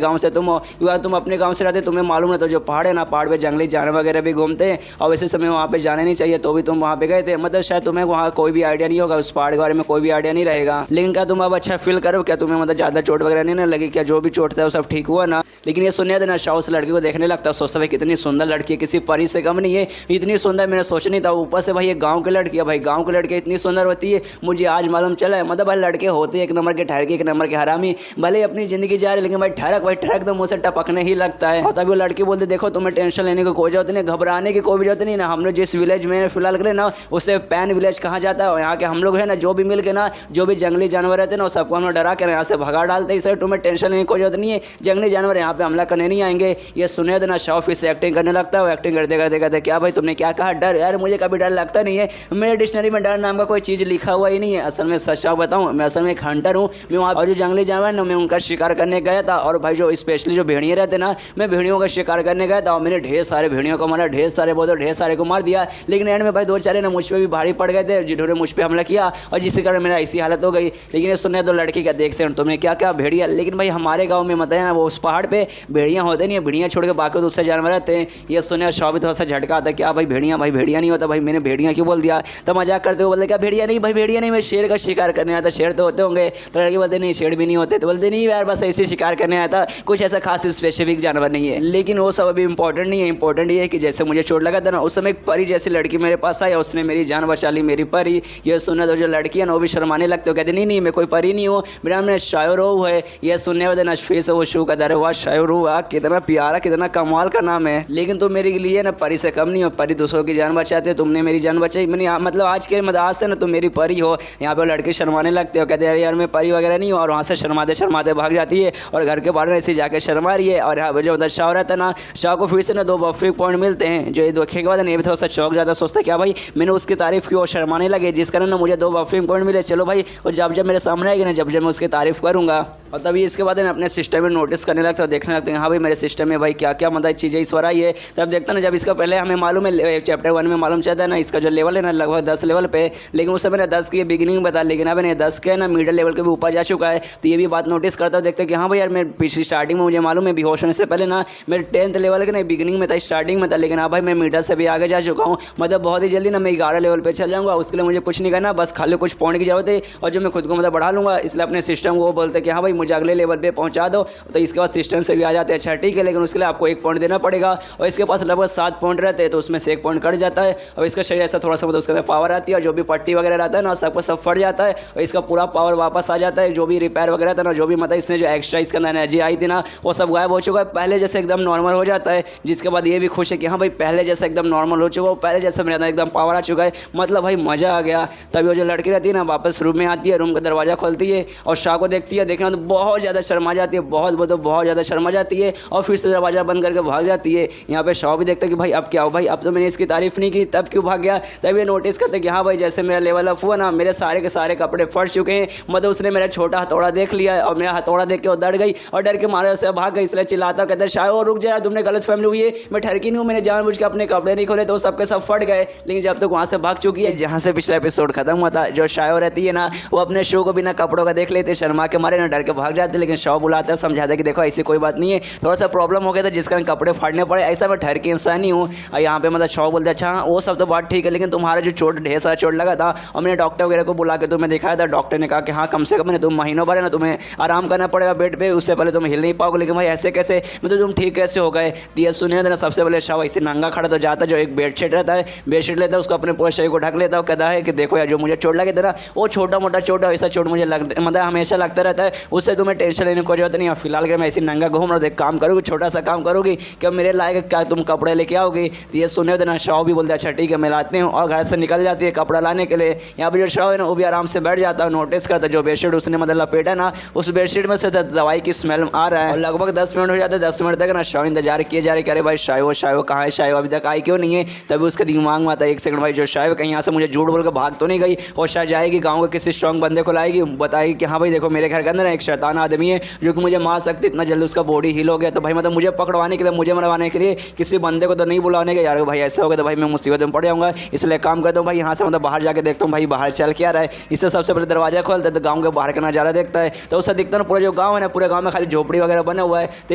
गाँव से तुम हो, क्योंकि तुम अपने गाँव से रहते तुम्हें मालूम है, तो जो पहाड़ है ना पहाड़ पर जंगली जानवर वगैरह भी घूमते हैं और वैसे समय वहाँ पर जाने नहीं चाहिए, तो भी तुम वहाँ पे गए थे, मतलब शायद तुम्हें वहाँ कोई भी आइडिया नहीं होगा, उस पहाड़ के बारे में कोई भी आइडिया नहीं रहेगा। लेकिन क्या तुम अब अच्छा फील करो, क्या तुम्हें मतलब ज़्यादा चोट वगैरह नहीं ना लगी, क्या जो भी चोट था वो सब ठीक हुआ ना? लेकिन ये सुनने देना शाह उस लड़की को देखने लगता है, सोचता भाई कितनी सुंदर लड़की है, किसी परी से कम नहीं है, इतनी सुंदर मैंने सोच नहीं था, ऊपर से भाई एक गाँव की लड़की है, भाई गाँव की लड़की इतनी सुंदर होती है मुझे आज मालूम चला है। मतलब भाई लड़के होते हैं एक नंबर के ठहर के, एक नंबर के हरामी, भले अपनी जिंदगी जा रहे लेकिन भाई ठहरक तो मुँह से टपकने ही लगता है। और तभी वो लड़की बोलते देखो तुम्हें टेंशन लेने की कोई जरूरत नहीं, घबराने की कोई भी जरूरत नहीं ना, हमने जिस विलेज में फिलहाल करे ना उसे पैन विलेज कहा जाता है, और यहाँ के हम लोग है ना जो भी मिल के ना जो भी जंगली जानवर रहते हैं ना सबको हम लोग डरा कर यहाँ से भगा डालते हैं, सर तुम्हें टेंशन लेने की कोई जरूरत नहीं है, जंगली जानवर यहाँ पे हमला करने नहीं आएंगे। ये सुने देना शाह फिर से एक्टिंग करने लगता है, वो एक्टिंग करते करते कहते क्या भाई तुमने क्या कहा डर? यार मुझे कभी डर लगता नहीं है, मेरे डिक्शनरी में डर नाम का कोई चीज़ लिखा हुआ ही नहीं है। असल में सच बताऊँ मैं असल में एक हंटर हूँ, मैं वहाँ और जो जंगली जानवर ना मैं उनका शिकार करने गया था, और भाई जो स्पेशली जो भेड़िए रहते ना मैं भेड़ियों का शिकार करने गया था और मैंने ढेर सारे भेड़ियों को मारा, ढेर सारे बोलो ढेर सारे को मार दिया, लेकिन एंड में भाई दो चारे ना मुझ पर भी भारी पड़ गए थे जिन्होंने मुझ पर हमला किया और जिसके कारण मेरा ऐसी हालत हो गई। लेकिन ये सुनने तो लड़की का देख से तुमने क्या क्या भेड़िया, लेकिन भाई हमारे गाँव में मत है ना वो उस पहाड़ पे भेड़िया होते नहीं है, भेड़िया छोड़ के बाकी दूसरे जानवर रहते हैं। ये सुनने शाह भी थोड़ा सा झटका आता है क्या भाई भेड़िया नहीं होता, भाई मैंने भेड़िया क्यों बोल दिया, तो मजाक करते हुए बोलते क्या भेड़िया नहीं भाई भेड़िया नहीं, मैं शेर का शिकार करने आया था, शेर तो होते होंगे, तो लड़के बोलते नहीं शेर भी नहीं होते, तो बोलते नहीं यार बस ऐसे शिकार करने आया था, कुछ ऐसा खास स्पेसिफिक जानवर नहीं है। लेकिन वो सब अभी इंपॉर्टेंट नहीं है, इंपॉर्टेंट ये है कि जैसे मुझे चोट लगा था ना उस समय एक परी जैसी लड़की मेरे पास आई, उसने मेरी जान बचा ली, मेरी परी। ये सुनने तो जो लड़की है ना वो भी शर्माने लगते हो, कहते नहीं मैं कोई परी नहीं हूँ, मेरा नाम शायरो है। ये सुनने वाले नशफी से वो शू का दर हुआ शायरो, कितना प्यारा कितना कमाल का नाम है, लेकिन तुम मेरे लिए ना परी से कम नहीं हो, परी दूसरों की जान बचाते, तुमने मेरी जान बचाई, मैंने मतलब आज के मदाज से ना तुम मेरी परी हो। यहाँ पे लड़के शर्माने लगते हो, कहते हैं यार मैं परी वगैरह नहीं हूँ, और वहाँ से शर्माते भाग जाती है और घर के बाहर ऐसे जाकर शर्मा रही है। और यहाँ जो उधर शाह रहता है ना, शाह को फिर से ना 2 बफरिंग पॉइंट मिलते हैं, जो ये देखे के बाद ना ये भी थोड़ा सा चौक ज़्यादा सोचता क्या भाई मैंने उसकी तारीफ की और शर्माने लगे, जिस कारण ना मुझे 2 बफरिंग पॉइंट मिले। चलो भाई और जब मेरे सामने आएगी ना जब मैं उसकी तारीफ करूँगा। और तभी इसके बाद ना अपने सिस्टम में नोटिस करने लगता है, देखने लगते हैं हाँ भाई मेरे सिस्टम में भाई क्या क्या मतलब चीज़ें इस बार आई है। तब देखता ना जब इसका पहले हमें मालूम है चैप्टर 1 में मालूम चलता है ना इसका जो लेवल है ना लगभग 10 लेवल पे, लेकिन उस समय ना 10 की बिगिनिंग बता, लेकिन अब ना 10 के ना मिडल लेवल के भी ऊपर जा चुका है। तो ये भी बात नोटिस करता हूँ, देखते हैं कि हाँ भाई यार मैं पिछली स्टार्टिंग में मुझे मालूम है बेहोश होने से पहले ना मेरे 10th लेवल के ना बिगिनिंग में था, स्टार्टिंग में था, लेकिन हाँ भाई मैं मिडल से भी आगे जा चुका हूँ, मतलब बहुत ही जल्दी ना मैं 11 लेवल पर चल जाऊँगा। उसके लिए मुझे कुछ नहीं करना, बस खाली कुछ पॉइंट की जरूरत है और जो मैं खुद को मतलब बढ़ा लूँगा। इसलिए अपने सिस्टम को बोलते कि हाँ भाई मुझे अगले लेवल पर पहुँचा दो, तो इसके बाद सिस्टम से भी आ जाते हैं। अच्छा ठीक है, लेकिन उसके लिए आपको 1 पॉइंट देना पड़ेगा और इसके पास लगभग 7 पॉइंट रहते हैं, तो उसमें से 1 पॉइंट कट जाता है और इसका शरीर ऐसा थोड़ा सा मतलब उसके अंदर पावर आती है और जो भी पट्टी वगैरह रहता है ना सबको सब फट जाता है और इसका पूरा पावर वापस आ जाता है। जो भी रिपेयर वगैरह था ना जो भी मतलब इसने जो एक्स्ट्रा इसके अंदर एनर्जी आई थी ना वो सब गायब हो चुका है, पहले जैसे एकदम नॉर्मल हो जाता है। जिसके बाद ये भी खुश है कि हाँ भाई पहले जैसा एकदम नॉर्मल हो चुका है, पहले जैसा मेरे अंदर एकदम पावर आ चुका है, मतलब भाई मज़ा आ गया। तभी वो जो लड़की रहती है ना वापस रूम में आती है, रूम का दरवाज़ा खोलती है और शाह को देखती है, देखना तो बहुत ज़्यादा शर्मा जाती है, बहुत ज़्यादा शर्मा जाती है और फिर से दरवाज़ा बंद करके भाग जाती है। यहाँ पे शाह भी देखता है कि भाई अब क्या हो भाई, अब तो मैंने इसकी तारीफ नहीं की तब क्यों भाग गया। तब ये नोटिस करते कि हाँ भाई जैसे मेरा लेवल अप हुआ ना मेरे सारे के सारे कपड़े फट चुके हैं, मतलब उसने मेरा छोटा हथौड़ा देख लिया है और मेरा हथौड़ा देख के वो डर गई और डर के मारे से भाग गई। इसलिए चिल्लाता कहता है शाह रुक जा, तुमने गलत फहमी हुई है, मैं ठरकी नहीं हूँ, मैंने जानबूझ के अपने कपड़े नहीं खोले तो सबके सब फट गए। लेकिन जब तक वहाँ से भाग चुकी है जहाँ से पिछला एपिसोड खत्म हुआ था, जो शाह रहती है ना वो अपने शो को बिना कपड़ों का देख लेते, शर्मा के मारे ना डर के भाग जाते, लेकिन शाह बुलाता है समझाता है कि देखो ऐसी कोई बात नहीं है, थोड़ा सा प्रॉब्लम हो गया था जिस कारण कपड़े फाड़ने पड़े। ऐसा मैं ठहर के इंसान ही हूँ। यहाँ पे मतलब शौक बोलते अच्छा हाँ वो सब तो बात ठीक है, लेकिन तुम्हारा जो चोट ढेर सारा चोट लगा था और मैंने डॉक्टर वगैरह को बुला के तुम्हें दिखाया था। डॉक्टर ने कहा कि हाँ कम से कम तुम महीनों भर है ना तुम्हें आराम करना पड़ेगा बेड पे, उससे पहले तुम हिल नहीं पाओगे। लेकिन भाई ऐसे कैसे मतलब तुम ठीक कैसे हो गए? तो ये सुनिए ना, सबसे पहले शाह ऐसे नंगा खड़ा तो जाता, जो एक बेडशीट रहता है बेडशीट लेता है उसको अपने पूरे शरीर को ढक लेता है, कहता है कि देखो यार जो मुझे चोट लगे था वो छोटा मोटा चोट है, ऐसा चोट मुझे मतलब हमेशा लगता रहता है, उससे तुम्हें टेंशन लेने की जरूरत नहीं है। फिलहाल के मैं ऐसे नंगा घूम रहा हूँ, काम करोगी छोटा सा काम करोगी क्या मेरे लायक क्या तुम कपड़े लेके आओगी? तो ये सुने देना शाह भी बोलते अच्छा ठीक है मैं लाती हूँ, और घर से निकल जाती है कपड़ा लाने के लिए। यहाँ पर जो शाह है ना वो भी आराम से बैठ जाता है, नोटिस करता है जो बेडशीट उसने मतलब लपेटा ना उस बेडशीट में से दवाई की स्मेल आ रहा है। और लगभग 10 मिनट हो जाते हैं, 10 मिनट तक ना शाह इंतजार किए जा रहे कि अरे भाई शाह कहाँ है, शाह अभी तक आई क्यों नहीं है? तभी उसके दिमाग में आता है एक सेकंड भाई जो शाह कहीं यहाँ से मुझे झूठ बोल के भाग तो नहीं गई, और शायद जाएगी गाँव के किसी स्ट्रॉन्ग बंदे को लाएगी, बताएगी कि हाँ भाई देखो मेरे घर के अंदर एक शैतान आदमी है जो कि मुझे मार सकती, इतना जल्दी उसका बॉडी हील हो गया, तो भाई मतलब मुझे पकड़वाने के लिए मुझे मरवाने के लिए किसी बंदे को तो नहीं बुलाने के यार भाई ऐसा हो गया तो भाई मैं मुसीबत में पड़ जाऊंगा। इसलिए काम करता हूँ भाई यहाँ से मतलब बाहर जाके देखता हूँ भाई बाहर चल क्या रहा है। इससे सबसे पहले दरवाजा खोलता है तो गाँव के बाहर का नजारा देखता है, तो उससे दिखता है पूरा जो गाँव है ना पूरे गाँव में खाली झोपड़ी वगैरह बना हुआ है। तो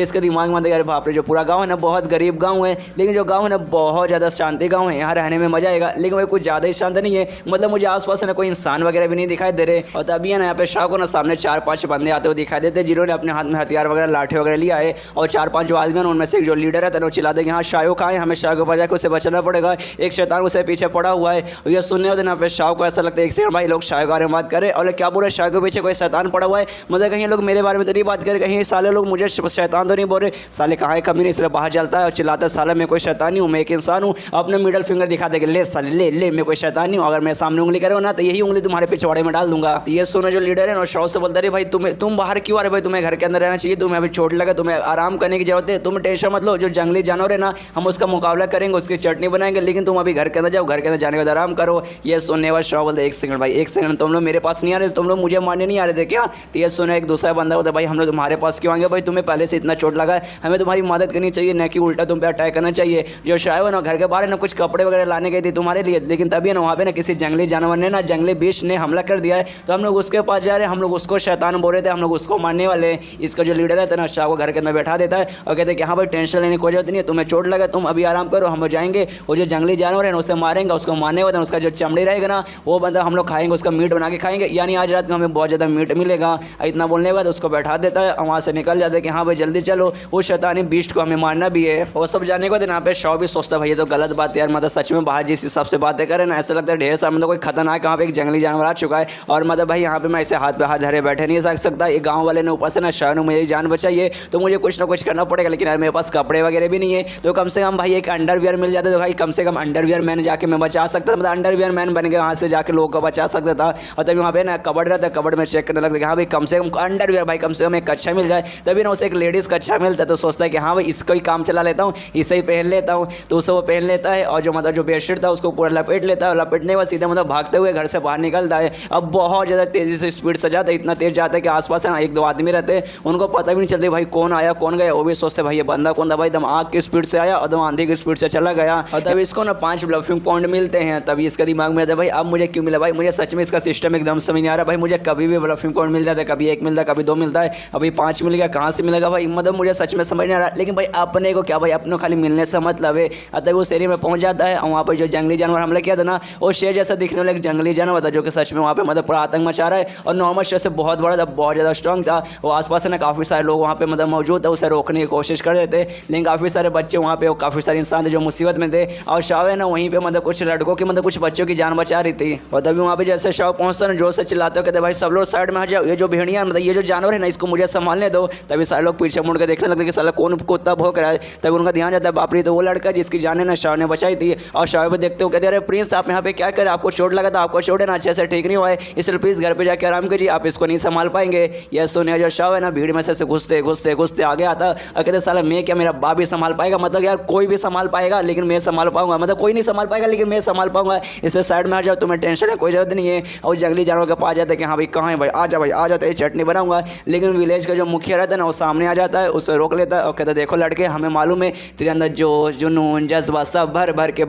इसके दिमाग में यार बाप रे जो पूरा गाँव है ना बहुत गरीब गाँव है, लेकिन जो गाँव है ना बहुत ज़्यादा शांति गाँव है, यहाँ रहने में मजा आएगा। लेकिन भाई कुछ ज़्यादा ही शांत नहीं है, मतलब मुझे आसपास है ना कोई इंसान वगैरह भी नहीं दिखाई दे रहे। और तभी है ना यहाँ पे शाह को ना सामने 4-5 बंदे आते हुए दिखाई देते जिन्होंने अपने हाथ में हथियार वगैरह लाठी वगैरह लिया है, और 4-5 जो आदमी है उनमें से जो लीडर है वो चिल्लाते हैं कि हाँ शाह कहाँ है, हमें शाह के ऊपर जाकर उसे बचना पड़ेगा, एक शैतान उसे पीछे पड़ा हुआ है। और ये सुनने होते ना पे शाह को ऐसा लगता है एक सेकंड भाई लोग शाह के बारे में बात करें और क्या बोल रहे शाह के पीछे कोई शैतान पड़ा हुआ है, मतलब कहीं लोग मेरे बारे में तो नहीं बात करें, कहीं साले लोग मुझे शैतान तो नहीं बोल रहे, साले कहाँ है कभी नहीं, इसलिए बाहर चलता है और चिल्लाता है साला मैं कोई शैतान नहीं हूँ, मैं एक इंसान हूँ। अपने मिडल फिंगर दिखा देगा ले साले ले ले मैं कोई शैतान नहीं हूँ, अगर मैं सामने उंगली करो ना तो यही उंगली तुम्हारे पिछवाड़े में डाल दूंगा। ये सुनो जो लीडर है ना शाह से बोलता है भाई तुम बाहर क्यों आ रहे भाई, तुम्हें घर के अंदर रहना चाहिए, तुम्हें अभी चोट लगा तुम्हें आराम करने की जरूरत है, तुम टेंशन मत लो, जो जंगली जानवर है ना हम उसका मुकाबला करेंगे उसकी चटनी बनाएंगे, लेकिन तुम अभी घर के अंदर जाओ, घर के अंदर जाने के बाद आराम करो। ये सुनने वाला शाह बोलते एक सेकंड भाई एक सेकंड तुम लोग मेरे पास नहीं आ रहे, तुम लोग मुझे मारने नहीं आ रहे थे क्या? तो ये सुने एक दूसरा बंदा बोलता भाई हम लोग तुम्हारे पास क्यों आएंगे भाई, तुम्हें पहले से इतना चोट लगा है, हमें तुम्हारी मदद करनी चाहिए न कि उल्टा तुम पे अटैक करना चाहिए। जो शाह है ना घर के बाहर ना कुछ कपड़े वगैरह लाने गई थी तुम्हारे लिए, लेकिन तभी ना वहाँ पे ना किसी जंगली जानवर ने ना जंगली बीच ने हमला कर दिया है, तो हम लोग उसके पास जा रहे हैं, हम लोग उसको शैतान बोल रहे थे, हम लोग उसको मारने वाले हैं। इसका जो लीडर है ना शाह को घर के अंदर बैठा देता है और कहते हैं कि हाँ भाई टेंशन लेने की कोई जरूरत नहीं है, तुम्हें चोट लगा तुम अभी आराम करो, हम जाएंगे वो जो जंगली जानवर है ना उसे मारेंगे, उसको मारने के बाद उसका जो चमड़ी रहेगा ना वो बंदा हम लोग खाएंगे, उसका मीट बना के खाएंगे, यानी आज रात को हमें बहुत ज़्यादा मीट मिलेगा। इतना बोलने के बाद उसको बैठा देता है और वहाँ से निकल जाता है कि हाँ भाई जल्दी चलो वो शैतानी बीस्ट को हमें मारना भी है। वो सब जाने के बाद यहाँ पे शाह भी सोचता है भाई ये तो गलत बात है यार, मतलब सच में बाहर जिस हिसाब से बातें करें ना ऐसा लगता है ढेर सारा मतलब कोई खतरनाक यहाँ पे एक जंगली जानवर आ चुका है, और मतलब भाई यहाँ पे मैं ऐसे हाथ पे हाथ धरे बैठे नहीं रख सकता, ये गाँव वाले ने ऊपर से ना शाह ने मेरी जान बचाई तो मुझे कुछ ना कुछ करना पड़ेगा, लेकिन यार मेरे पास कपड़े वगैरह भी नहीं है, तो कम से कम भाई एक अंडरवियर मिल जाता तो भाई कम से कम अंडरवियर मैन जाके मैं बचा सकता था, मतलब अंडरवियर मैन बन के वहाँ से जाके लोगों को बचा सकता था। और तभी वहाँ पे ना कबड़ रहता है, कबड़ में चेक करने लगता है हाँ भाई कम से कम अंडरवियर भाई कम से कम एक कच्छा मिल जाए, तभी ना उसे एक लेडीज़ कच्छा मिलता है, तो सोचता है कि हाँ भाई इसको ही काम चला लेता हूँ, इसे ही पहन लेता हूँ, तो उसे वो पहन लेता है और जो मतलब जो बेडशीट था उसको पूरा लपेट लेता है, लपेटने के बाद सीधे मतलब भागते हुए घर से बाहर निकलता है। अब बहुत ज़्यादा तेज़ी से स्पीड से जाता है, इतना तेज़ जाता है कि आसपास ना 1-2 आदमी रहते हैं, उनको पता भी नहीं चलती भाई कौन आया कौन गया, वो भी सोचते भाई ये बंदा कौन था भाई, एकदम आग की स्पीड से आया और एकदम आंधी की स्पीड से चला गया। और तभी इसको ना 5 ब्लफिंग पॉइंट मिलते हैं, तभी इसका दिमाग में आता है भाई अब मुझे क्यों मिला भाई, मुझे सच में इसका सिस्टम एकदम समझ नहीं आ रहा भाई, मुझे कभी भी ब्लफिंग पॉइंट मिल जाता है, कभी 1 मिलता है कभी 2 मिलता है, अभी 5 मिल गया, कहाँ से मिलेगा भाई, मतलब मुझे सच में समझ नहीं आ रहा। लेकिन भाई अपने को क्या भाई अपने खाली मिलने से मतलब है। तभी उस एरिया में पहुंच जाता है और वहाँ पर जो जंगली जानवर हमला किया था ना वो शेर जैसा दिखने वाला एक जंगली जानवर था जो कि सच में वहाँ पे मतलब पूरा आतंक मचा रहा है, और नॉर्मल शेर से बहुत बड़ा था, बहुत ज़्यादा स्ट्रॉन्ग था। वो आसपास से ना काफ़ी सारे लोग वहाँ पे मतलब मौजूद थे, उसे रोकने की कोशिश कर रहे थे, लेकिन काफ़ी सारे बच्चे वहाँ पे काफ़ी सारे इंसान थे जो मुसीबत में थे, और शाह है ना वहीं पे मतलब कुछ लड़कों की मतलब कुछ बच्चों की जान बचा रही थी। और तभी वहाँ पे जैसे शाह पहुँचता ना जोर से चिल्लाते हो कहते भाई सब लोग साइड में आ जाओ, ये जो भेड़िया मतलब ये जो जानवर है ना इसको मुझे संभालने दो। तभी सारे लोग पीछे मुड़ के देखने लगते कि साला कौन कुत्ता भौंक रहा है, तभी उनका ध्यान जाता है बाप रे तो वो लड़का जिसकी जान है ना शाह ने बचाई थी। और शाह पे देखते हो कहते अरे प्रिंस आप यहाँ पे क्या करें, आपको चोट लगा था, आपको चोट है ना अच्छे से ठीक नहीं हुआ है, इसलिए प्लीज़ घर पे जाके आराम कीजिए, आप इसको नहीं संभाल पाएंगे। यह सुनिए जो शाह है ना भीड़ में से घुसते घुसते घुसते आगे आता और कहते साला मैं क्या मेरा बाप भी संभाल पाएगा, मतलब यार कोई भी संभाल पाएगा लेकिन मैं संभाल पाऊंगा, मतलब कोई नहीं संभाल पाएगा लेकिन मैं संभाल पाऊंगा, इससे साइड में आ जाओ, तुम्हें टेंशन है कोई जरूरत नहीं है। और जंगली जानवर के पास जाते कि हाँ भाई कहाँ है भाई आ जाते चटनी बनाऊंगा, लेकिन विलेज का जो मुखिया रहता है ना वो सामने आ जाता है, उसे रोक लेता है और कहता देखो लड़के हमें मालूम है तेरे अंदर जोश जुनून जज्बा सब भर भर के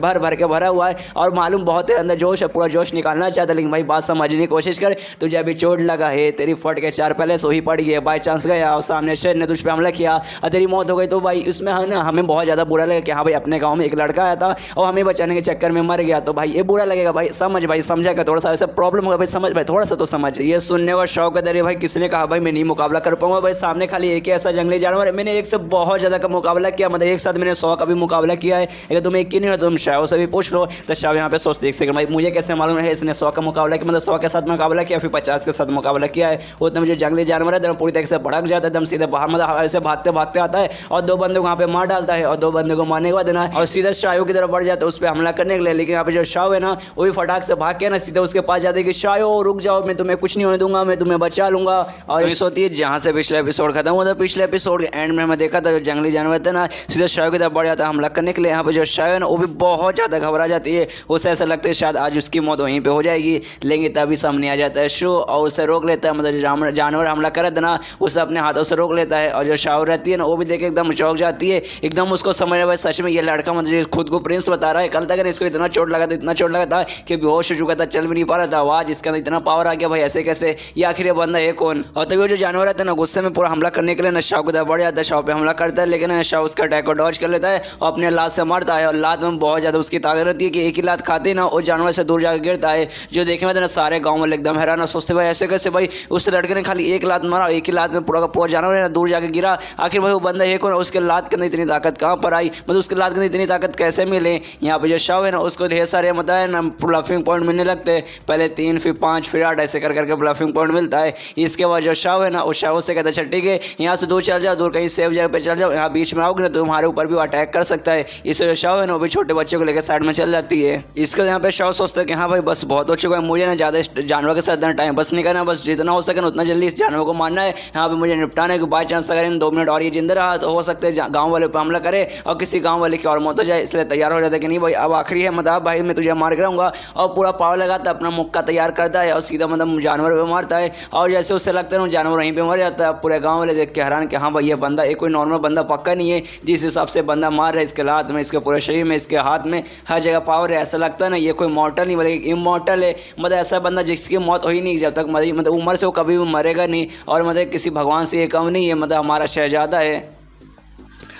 भरा हुआ है, और मालूम बहुत तेरे अंदर जोश है, पूरा जोश निकालना चाहता है, लेकिन भाई बात समझने की कोशिश कर, तुझे अभी चोट लगा है, तेरी फट के 4 पहले सो ही पड़ी है, बाई चांस गया और सामने शेर ने उस पर हमला किया और तेरी मौत हो गई। तो भाई उसमें है ना हमें बहुत ज़्यादा बुरा लगा कि हाँ भाई अपने गाँव में एक लड़का आया था और हमें बचाने के चक्कर में मर गया। तो भाई ये बुरा लगेगा भाई, समझ भाई, समझा कर थोड़ा सा ऐसा प्रॉब्लम होगा भाई, समझ भाई थोड़ा सा तो समझ। ये सुनने का शौक है तेरे भाई, किसने कहा भाई मैं नहीं मुकाबला कर पाऊंगा भाई, सामने खाली एक ही ऐसा जंगली जानवर है। मैंने एक से बहुत ज़्यादा का मुकाबला किया, मतलब एक साथ मैंने 100 का भी मुकाबला किया है। अगर तुम एक ही नहीं हो तुम शाह से भी पूछ लो, तो शाह यहाँ पे सोच देख सके भाई मुझे कैसे मालूम है इसने 100 का मुकाबला किया, मतलब 100 के साथ मुकाबला किया फिर 50 के साथ मुकाबला किया है। उतना मुझे जंगली जानवर है पूरी तरह से भड़क जाता है, एकदम सीधे बाहर मतलब ऐसे भागते भागते आता है और 2 बंदे को वहाँ पे मार डालता है और 2 बंदे को मारने के बाद ना और सीधा शाह की तरफ बढ़ जाता है उस पर हमला करने के लिए। लेकिन यहाँ पे जो शाह है ना वो भी फटाक से भाग के ना सीधे उसके पास जाते हैं कि शाह रुक जाओ, मैं तुम्हें कुछ नहीं होने दूंगा, मैं तुम्हें बचा लूंगा। और इस होती है जहाँ से पिछले एपिसोड खत्म हुआ था, पिछले एपिसोड के एंड में मैं देखा था जो जंगली जानवर था ना सीधे शाह की तरफ बढ़ जाता है हमला करने के लिए। यहाँ पे जो शाह है ना वो भी बहुत ज़्यादा घबरा जाती है, उसे ऐसा लगता है शायद आज उसकी मौत वहीं पे हो जाएगी। लेकिन तभी सामने आ जाता है शो और उसे रोक लेता है, मतलब जानवर हमला करे था ना उसे अपने हाथों से रोक लेता है। और जो शाह रहती है ना वो भी देख एकदम चौंक जाती है, एकदम उसको समझ रहा है सच में ये लड़का मतलब खुद को प्रिंस बता रहा है। कल तक इसको इतना चोट लगा था, इतना चोट लगा था कि बेहोश हो चुका था, चल भी नहीं पा रहा था। आवाज इसके अंदर इतना पावर आ गया भाई, ऐसे कैसे, ये आखिर ये बंदा है कौन। और तभी वो जो जानवर रहता है ना गुस्से में पूरा हमला करने के लिए ना शाह को बढ़ जाता है, शाह पे हमला करता है। लेकिन शाह उसका अटैक को डॉज कर लेता है और अपने लात से मारता है। और लात में बहुत ज़्यादा उसकी ताकत रहती है कि एक ही लात खाते ना वो जानवर से दूर जाकर गिरता है। जो देखने में ना सारे गाँव वाले एकदम हैरान और सोचते भाई ऐसे कैसे भाई उस लड़के ने खाली एक लात मारा, एक ही लात में पूरा का पूरा जानवर है ना दूर जाकर गिरा। आखिर भाई वो बंदा है कौन, उसके लात के अंदर इतनी ताकत कहाँ पर आई, मतलब उसके लात के अंदर इतनी ताकत कैसे मिले। यहाँ पे जो शाह है ना उसको ढेर सारे मतलब है ना ब्लफिंग पॉइंट मिलने लगते हैं, पहले 3 फिर 5 फिर 8 ऐसे कर करके ब्लफिंग पॉइंट मिलता है। इसके बाद जो शाह है ना उस शाह से कहता है ठीक है यहाँ से दूर चल जाओ, दूर कहीं सेफ जगह पे चल जाओ, यहाँ बीच में आओगे ना तो तुम्हारे ऊपर भी अटैक कर सकता है। इससे जो शाह है ना वो भी छोटे बच्चों को लेकर साइड में चल जाती है। इसके यहाँ पे शाह सोचता है कि हाँ भाई बस बहुत हो चुका है, मुझे ना ज़्यादा जानवर के साथ टाइम बस नहीं करना, बस जितना हो सके उतना जल्दी इस जानवर को मारना है, यहाँ पे मुझे निपटाना है कि बाई चांस अगर इन 2 मिनट और ये जिंदा रहा तो हो सकता है गाँव वाले पर हमला करे और किसी गाँव वाले की और मौत हो जाए। इसलिए तैयार हो जाता है कि नहीं भाई अब आखिरी है, मतलब भाई मैं तुझे मार कराऊंगा। और पूरा पावर लगाता है, अपना मुक्का तैयार करता है और सीधा मतलब जानवर पे मारता है। और जैसे उससे लगता है जानवर वहीं पे मर जाता है। पूरे गाँव वाले देख के हैरान कि हाँ भाई ये बंदा एक कोई नॉर्मल बंदा पक्का नहीं है, जिस हिसाब से बंदा मार रहा है, इसके हाथ में, इसके पूरे शरीर में, इसके हाथ में हर जगह पावर है। ऐसा लगता है ना ये कोई मॉर्टल नहीं बल्कि इमॉर्टल है, मतलब ऐसा बंदा जिसकी मौत हो ही नहीं जब तक मतलब उम्र से वो कभी भी मरेगा नहीं और मतलब किसी भगवान से ये कम नहीं है, मतलब हमारा शहजादा है।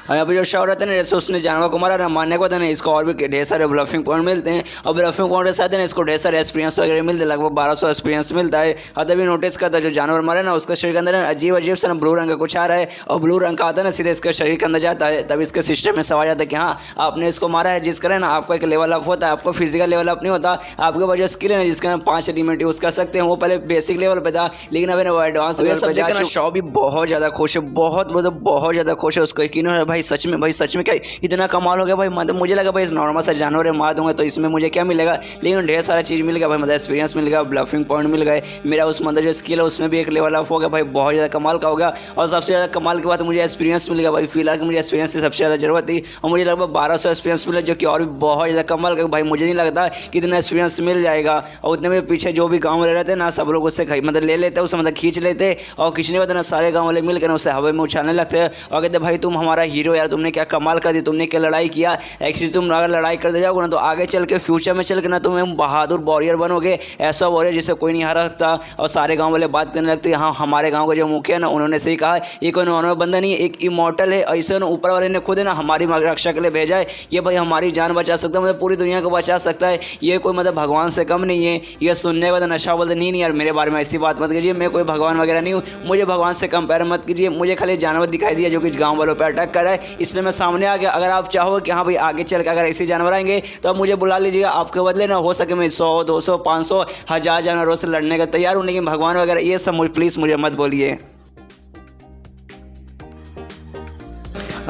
और यहाँ पे जो शाह रहता है ना जैसे उसने जानवर को मारा ना, मारने के बाद ना इसको और भी ढेर सारे ब्लफिंग पॉइंट मिलते हैं और ब्लफिंग पॉइंट के साथ ना इसको ढेर सारे एक्सपीरियंस वगैरह मिलते हैं, लगभग 1200 एक्सपीरियंस मिलता है। और तभी नोटिस करता है जो जानवर मारा ना उसके शरीर के अंदर अजीब अजीब से ना ब्लू रंग का कुछ आ रहा है और ब्लू रंग का आता है ना सीधे इसके शरीर के अंदर जाता है। तभी इसके सिस्टम में सवाल जाता है कि हाँ आपने इसको मारा है, जिस करें ना आपको एक लेवल अप होता है, आपको फिजिकल लेवल अप नहीं होता, आपके पास जो स्किल है ना जिसके हम 5 एलिमेंट यूज़ कर सकते हैं वो पहले बेसिक लेवल पे था, लेकिन अभी वो एडवांस लेवल पे जा। शाह भी बहुत ज़्यादा खुश है, बहुत मतलब बहुत ज़्यादा खुश है, उसको यकीन है भाई सच में, भाई सच में क्या इतना कमाल हो गया भाई, मतलब मुझे लगा भाई नॉर्मल सा जानवर है मार दूंगा तो इसमें मुझे क्या मिलेगा, लेकिन ढेर सारा चीज़ मिल गया भाई, मतलब एक्सपीरियंस मिल गया, ब्लफिंग पॉइंट मिल गए, मेरा उस मतलब जो स्किल है उसमें भी एक लेवल अप हो गया भाई, बहुत ज़्यादा कमाल का हो गया। और सबसे ज़्यादा कमाल की बात मुझे एक्सपीरियंस मिल गया भाई, फिलहाल मुझे एक्सपीरियंस की सबसे ज़्यादा जरूरत थी और मुझे लगभग 1200 एक्सपीरियंस मिला, जो कि और भी बहुत ज़्यादा कमाल का भाई, मुझे नहीं लगता कि इतना एक्सपीरियंस मिल जाएगा। और उतने में पीछे जो भी गाँव वाले रहते ना सब लोग उससे मतलब ले लेते, उसे मतलब खींच लेते और खींचने के बाद ना सारे गाँव वाले मिलकर उसे हवा में उछालने लगते हैं और कहते भाई तुम हमारा हीरो यार, तुमने क्या कमाल कर दी, तुमने क्या लड़ाई किया। एक्चुअली तुम अगर लड़ाई करते जाओगे ना तो आगे चल के फ्यूचर में चल के ना तुम बहादुर वॉरियर बनोगे, ऐसा वॉरियर जिसे कोई नहीं हरा सकता। और सारे गांव वाले बात करने लगते हैं हाँ हमारे गांव का जो मुखिया है ना उन्होंने सही कहा, ये कोई नॉर्मल बंदा नहीं है, एक इमॉर्टल है, ऐसे ना ऊपर वाले ने खुद है ना हमारी रक्षा के लिए भेजा है, ये भाई हमारी जान बचा सकता है, मतलब पूरी दुनिया को बचा सकता है, ये कोई मतलब भगवान से कम नहीं है। ये सुनने के बाद नशा बोलते नहीं यार मेरे बारे में ऐसी बात मत कीजिए, मैं कोई भगवान वगैरह नहीं हूँ, मुझे भगवान से कंपेयर मत कीजिए, मुझे खाली जानवर दिखाई दिया जो कि गाँव वालों पर अटैक कर रहा है, इसलिए मैं सामने आ गया। अगर आप चाहो कि हाँ भाई आगे चल के अगर ऐसे जानवर आएंगे तो आप मुझे बुला लीजिएगा, आपके बदले ना हो सके मैं 100 200 500 1000 जानवरों से लड़ने का तैयार हूँ, लेकिन भगवान वगैरह ये सब प्लीज़ मुझे मत बोलिए।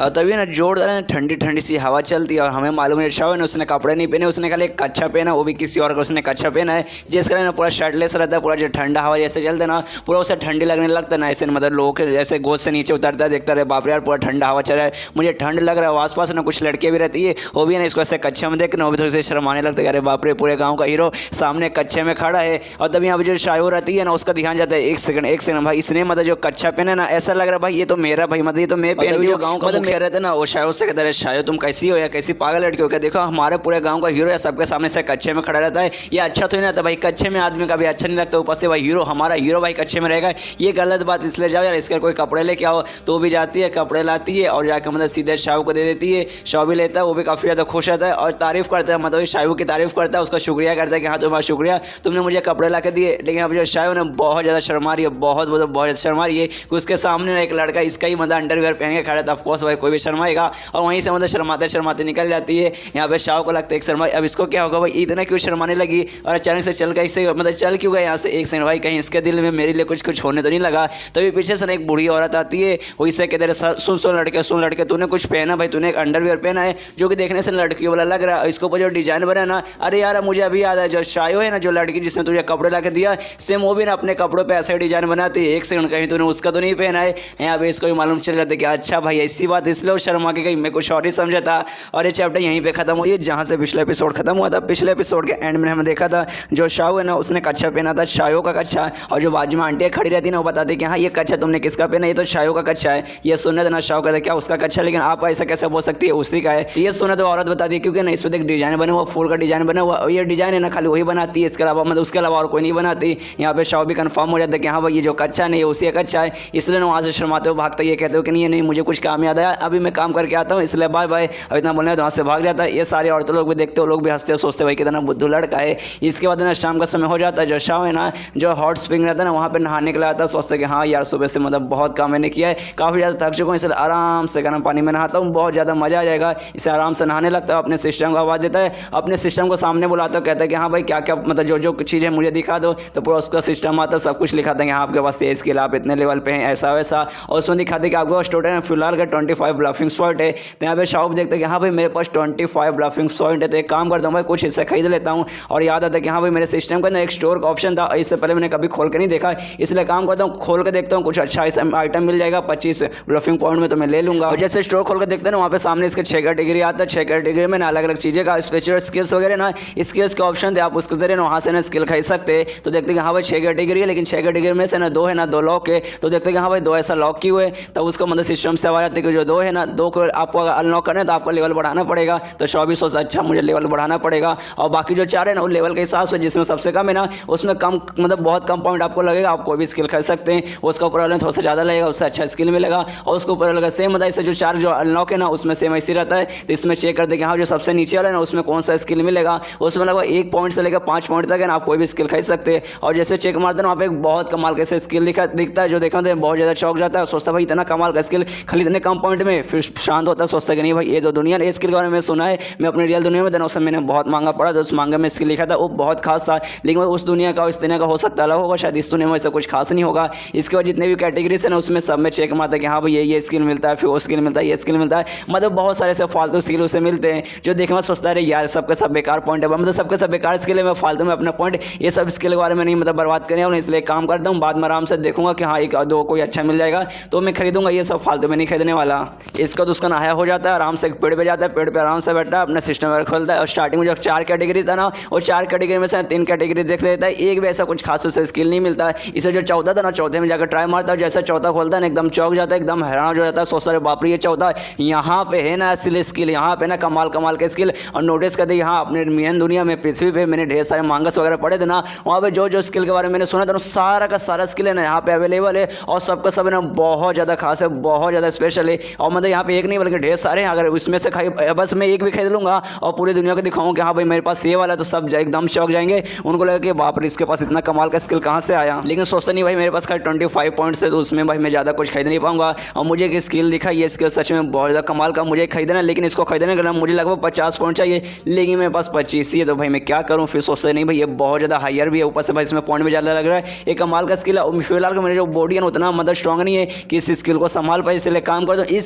तभी ना जोरदार है ठंडी ठंडी सी हवा चलती है और हमें मालूम है शाह ने उसने कपड़े नहीं पहने, उसने खाली एक कच्छा पहना, वो भी किसी और का उसने कच्छा पहना है, जिस कारण पूरा शर्टलेस रहता है, पूरा जो ठंडा हवा जैसे चलता है ना पूरा उसे ठंडी लगने लगता है ना, ऐसे मतलब लोग जैसे गोद से नीचे उतरता है देखता रहे बाप रे यार पूरा ठंडा हवा चल रहा है, मुझे ठंड लग रहा है। आस पास ना कुछ लड़कियाँ भी रहती है, वो भी ना इसको ऐसे कच्छे में देखना, वो भी थोड़ी सी शर्माने लगता है, अरे बाप रे पूरे गाँव का हीरो सामने कच्छे में खड़ा है। और तभी यहाँ पर जो शाह रहती है ना उसका ध्यान जाता है, एक सेकंड भाई इसने मतलब जो कच्छा पहना ना ऐसा लग रहा है भाई ये तो मेरा भाई, मतलब ये तो मैं पहन गाँव का कह रहे थे ना, वो शायद उससे कहते रहे शायद तुम कैसी हो या कैसी पागल लड़की हो क्या, देखो हमारे पूरे गाँव का हीरो है, सबके सामने से कच्चे में खड़ा रहता है, ये अच्छा तो नहीं रहता भाई, कच्चे में आदमी का भी अच्छा नहीं लगता, ऊपर से भाई हीरो, हमारा हीरो भाई कच्चे में रहेगा, ये गलत बात। इसलिए जाओ यार, इसके कोई कपड़े लेके आओ, तो भी जाती है कपड़े लाती है और जाकर मतलब सीधे शाहू को दे देती है, शाहू भी लेता है, वो भी काफ़ी ज़्यादा खुश रहता है और तारीफ करता है, मतलब शाहू की तारीफ करता है, उसका शुक्रिया करता है कि हाँ तुम्हारा शुक्रिया, तुमने मुझे कपड़े ला के दिए। लेकिन अब जो शाहू ने बहुत ज़्यादा शर्मा रही है, बहुत ज़्यादा शर्मा रही है कि उसके सामने एक लड़का इसका ही मतलब अंडरवेयर पहन के खड़ा था, ऑफकोर्स भाई कोई भी शर्माएगा, और वहीं से मतलब शर्माते शर्माते निकल जाती है। यहाँ पे शाहू को लगता है एक शर्मा, अब इसको क्या होगा भाई, इतना क्यों शर्माने लगी और अचानक से चल गई, से मतलब चल क्यों गए यहाँ से, एक सेकंड भाई कहीं इसके दिल में मेरे लिए कुछ होने तो नहीं लगा। तभी पीछे से एक बूढ़ी औरत आती है, वो इससे कहते रहे सुन लड़के तूने कुछ पहना भाई, तूने एक अंडरवेयर पहना है जो कि देखने से लड़की वाला लग रहा है, इसके ऊपर जो डिजाइन बना ना, अरे यार मुझे अभी याद है, जो शायू है ना, जो लड़की जिसने तुझे कपड़े ला के दिया, सेम वो भी ना अपने कपड़ों पे ऐसा डिजाइन बनाती है, एक सेकंड कहीं तूने उसका तो नहीं पहना है। यहाँ पे इसको भी मालूम चल जाता है कि अच्छा भाई ऐसी बात, इसलिए शर्मा के गई, मैं कुछ और ही समझा था। और ये चैप्टर यहीं पे खत्म हुई है जहाँ से पिछले एपिसोड खत्म हुआ था। पिछले एपिसोड के एंड में हमने देखा था जो शाहू है ना, उसने कच्छा पहना था, शायू का कच्छा, और जो बाजू में आंटी खड़ी रहती ना, वो बताती कि हाँ ये कच्छा तुमने किसका पहना, ये तो शायू का कच्छा है। ये सुनने देना, शाहू कहता क्या उसका कच्छा, लेकिन आप ऐसा कैसे बोल सकती है उसी का है। ये सुने तो औरत बताती है क्योंकि ना इस पर एक डिजाइन बना हुआ, फूल का डिजाइन बना हुआ, और ये डिजाइन है ना खाली वही बनाती है, इसके अलावा मतलब उसके अलावा और कोई नहीं बनाती। यहाँ पे शाहू भी कंफर्म हो जाता है कि हाँ भाई ये जो कच्छा नहीं है उसी का कच्छा है, इसलिए ना वहाँ से शर्माते हुए भागता है, ये कहते हो कि नहीं मुझे कुछ काम याद आया, अभी मैं काम करके आता हूँ, इसलिए बाय बाय, अब इतना बोलने तो वहाँ से भाग जाता है। ये सारे औरतें लोग भी देखते हो, लोग भी हंसते हो, सोचते भाई कितना बुद्धू लड़का है। इसके बाद ना शाम का समय हो जाता है, जो शाम है ना जो हॉट स्प्रिंग रहता है ना, वहाँ पे नहाने के लिए आता है, सोचते हैं कि हाँ यार सुबह से मतलब बहुत काम मैंने किया है, काफ़ी ज़्यादा थक चुका हूँ, इसलिए आराम से गर्म पानी में नहाता हूँ, बहुत ज़्यादा मज़ा आ जाएगा। इसे आराम से नहाने लगता है, अपने सिस्टम को आवाज़ देता है, अपने सिस्टम को सामने बुलाता है, कहता है कि हाँ भाई क्या क्या मतलब जो जो चीज़ है मुझे दिखा दो, तो पूरा उसका सिस्टम आता है, सब कुछ लिखाते हैं कि हाँ आपके पास ये स्किल, आप इतने लेवल पे हैं, ऐसा वैसा, और उसमें दिखाते हैं कि आपके पास टोटल फिलहाल का 25 ब्लफिंग पॉइंट है। तो यहाँ पे शाहू देखते हैं कि हाँ भाई मेरे पास 25 ब्लफिंग पॉइंट है, तो एक काम करता हूँ भाई कुछ हिस्से खरीद लेता हूँ। और याद आता है कि हाँ भाई मेरे सिस्टम के अंदर एक स्टोर का ऑप्शन था, इससे पहले मैंने कभी खोल के नहीं देखा, इसलिए काम करता हूँ खोल के देखता हूँ, कुछ अच्छा आइटम मिल जाएगा 25 ब्लफिंग पॉइंट में, तो मैं ले लूँगा। और जैसे स्टोर खोल के देखते हैं ना, वहाँ पे सामने इसके 6 कैटेगरी आता है, 6 कैटेगरी में ना अलग अलग चीज़ें का स्पेशल स्किल्स वगैरह ना, स्किल्स के ऑप्शन थे, आप उसके जरिए ना वहाँ से ना स्किल खरीद सकते हैं। तो देखते हैं कि हाँ भाई 6 कैटेगरी है, लेकिन 6 कैटेगरी में से ना 2 है ना 2 लॉक है, तो देखते हैं कि हाँ भाई 2 ऐसा लॉक किए हुए, तो उसको मतलब सिस्टम से आवाज़ आती है कि जो 2 है ना, 2 को आपको अगर अनलॉक करना है तो आपको लेवल बढ़ाना पड़ेगा। तो 2400 से अच्छा मुझे लेवल बढ़ाना पड़ेगा, और बाकी जो 4 है ना उस लेवल के हिसाब से, जिसमें सबसे कम है ना उसमें कम मतलब बहुत कम पॉइंट आपको लगेगा, आप कोई भी स्किल खरीद सकते हैं, उसका ऊपर थोड़ा सा ज़्यादा लगेगा, उससे अच्छा स्किल मिलेगा, और उसको ऊपर लगेगा सेम मतलब इससे जो 4 जो अनलॉक है ना उसमें सेम ऐसे रहता है। तो इसमें चेक करते कि हाँ जो सबसे नीचे वाला है ना उसमें कौन सा स्किल मिलेगा, उसमें लगभग 1 पॉइंट से लेकर 5 पॉइंट तक है ना आप कोई भी स्किल खरीद सकते हैं। और जैसे चेक मारते हैं वहाँ पे एक बहुत कमाल का स्किल दिखता है, जो देखा बहुत ज़्यादा चौंक जाता है, सोचता भाई इतना कमाल का स्किल खाली इतने कम पॉइंट में, फिर शांत होता है, सोचता कि नहीं भाई ये जो दुनिया ने स्किल के बारे में सुना है, मैं अपनी रियल दुनिया में देना, उसमें मैंने बहुत मांगा पड़ा, तो उस मांगे में स्किल लिखा था वो बहुत खास था, लेकिन उस दुनिया का इस दुनिया का हो सकता अलग होगा, शायद इस दुनिया में ऐसा कुछ खास नहीं होगा। इसके बाद जितने भी कैटेगरीज है ना उसमें सब में चेक मारता है कि हाँ भाई ये स्किल मिलता है, फिर वो स्किल मिलता है, ये स्किल मिलता है, मतलब बहुत सारे ऐसे फालतू स्किल उसे मिलते हैं, जो देखने में सोचता है यार सबके सब बेकार पॉइंट है, मतलब सबके सब बेकार स्किल है, मैं फालतू में अपना पॉइंट ये सब स्किल के बारे में नहीं मतलब बर्बाद करें, और इसलिए काम करता हूँ, बाद में आराम से देखूंगा कि हाँ 1-2 कोई अच्छा मिल जाएगा तो मैं खरीदूंगा, ये सब फालतू में नहीं खरीदने वाला। इसका तो उसका नहाया हो जाता है, आराम से पेड़ पे जाता है, पेड़ पे आराम से बैठता है, अपना सिस्टम वगैरह खोलता है, और स्टार्टिंग में जो 4 कैटेगरी था ना, और 4 कैटेगरी में से 3 कैटेगरी देख लेता है, एक भी ऐसा कुछ खास उसे स्किल नहीं मिलता है। इसे जो चौथा था ना, चौथे में जाकर ट्राई मारता है, जैसा चौथा खोलता है ना एकदम चौंक जाता है, एकदम हैरान हो जाता है, सोचता है बाप रे ये चौथा यहाँ पे है ना असली स्किल, यहाँ पे ना कमाल के स्किल। और नोटिस करते यहाँ अपने मेन दुनिया में पृथ्वी पे मैंने ढेर सारे मांगस वगैरह पढ़े थे ना, वहाँ पे जो जो स्किल के बारे में मैंने सुना था सारा का सारा स्किल है ना यहाँ पे अवेलेबल है, और सबका सब ना बहुत ज़्यादा खास है, बहुत ज़्यादा स्पेशल है, और मतलब यहाँ पे एक नहीं बल्कि ढेर सारे हैं। अगर उसमें से बस मैं एक भी खरीद लूँगा और पूरी दुनिया को दिखाऊँ कि हाँ भाई मेरे पास ये वाला, तो सब एकदम शौक जाएंगे, उनको लगेगा कि बाप रे इसके पास इतना कमाल का स्किल कहाँ से आया। लेकिन सोचता नहीं भाई मेरे पास खाली 25 पॉइंट्स है, तो उसमें भाई मैं ज़्यादा कुछ खरीद नहीं पाऊंगा, और मुझे एक स्किल दिखा, ये स्किल सच में बहुत ज़्यादा कमाल का, मुझे खरीदना, लेकिन इसको खरीदने के लिए मुझे लगभग 50 पॉइंट चाहिए, लेकिन मेरे पास 25 ही है, तो भाई मैं क्या करूँ। फिर सोचते नहीं भाई ये बहुत ज़्यादा हायर भी है, ऊपर से भाई इसमें पॉइंट भी ज़्यादा लग रहा है, एक कमाल का स्किल है। फिलहाल का मेरी जो बॉडी है उतना मतलब स्ट्रॉन्ग नहीं है कि इस स्किल को संभाल पाए, इसलिए काम करता हूँ, इस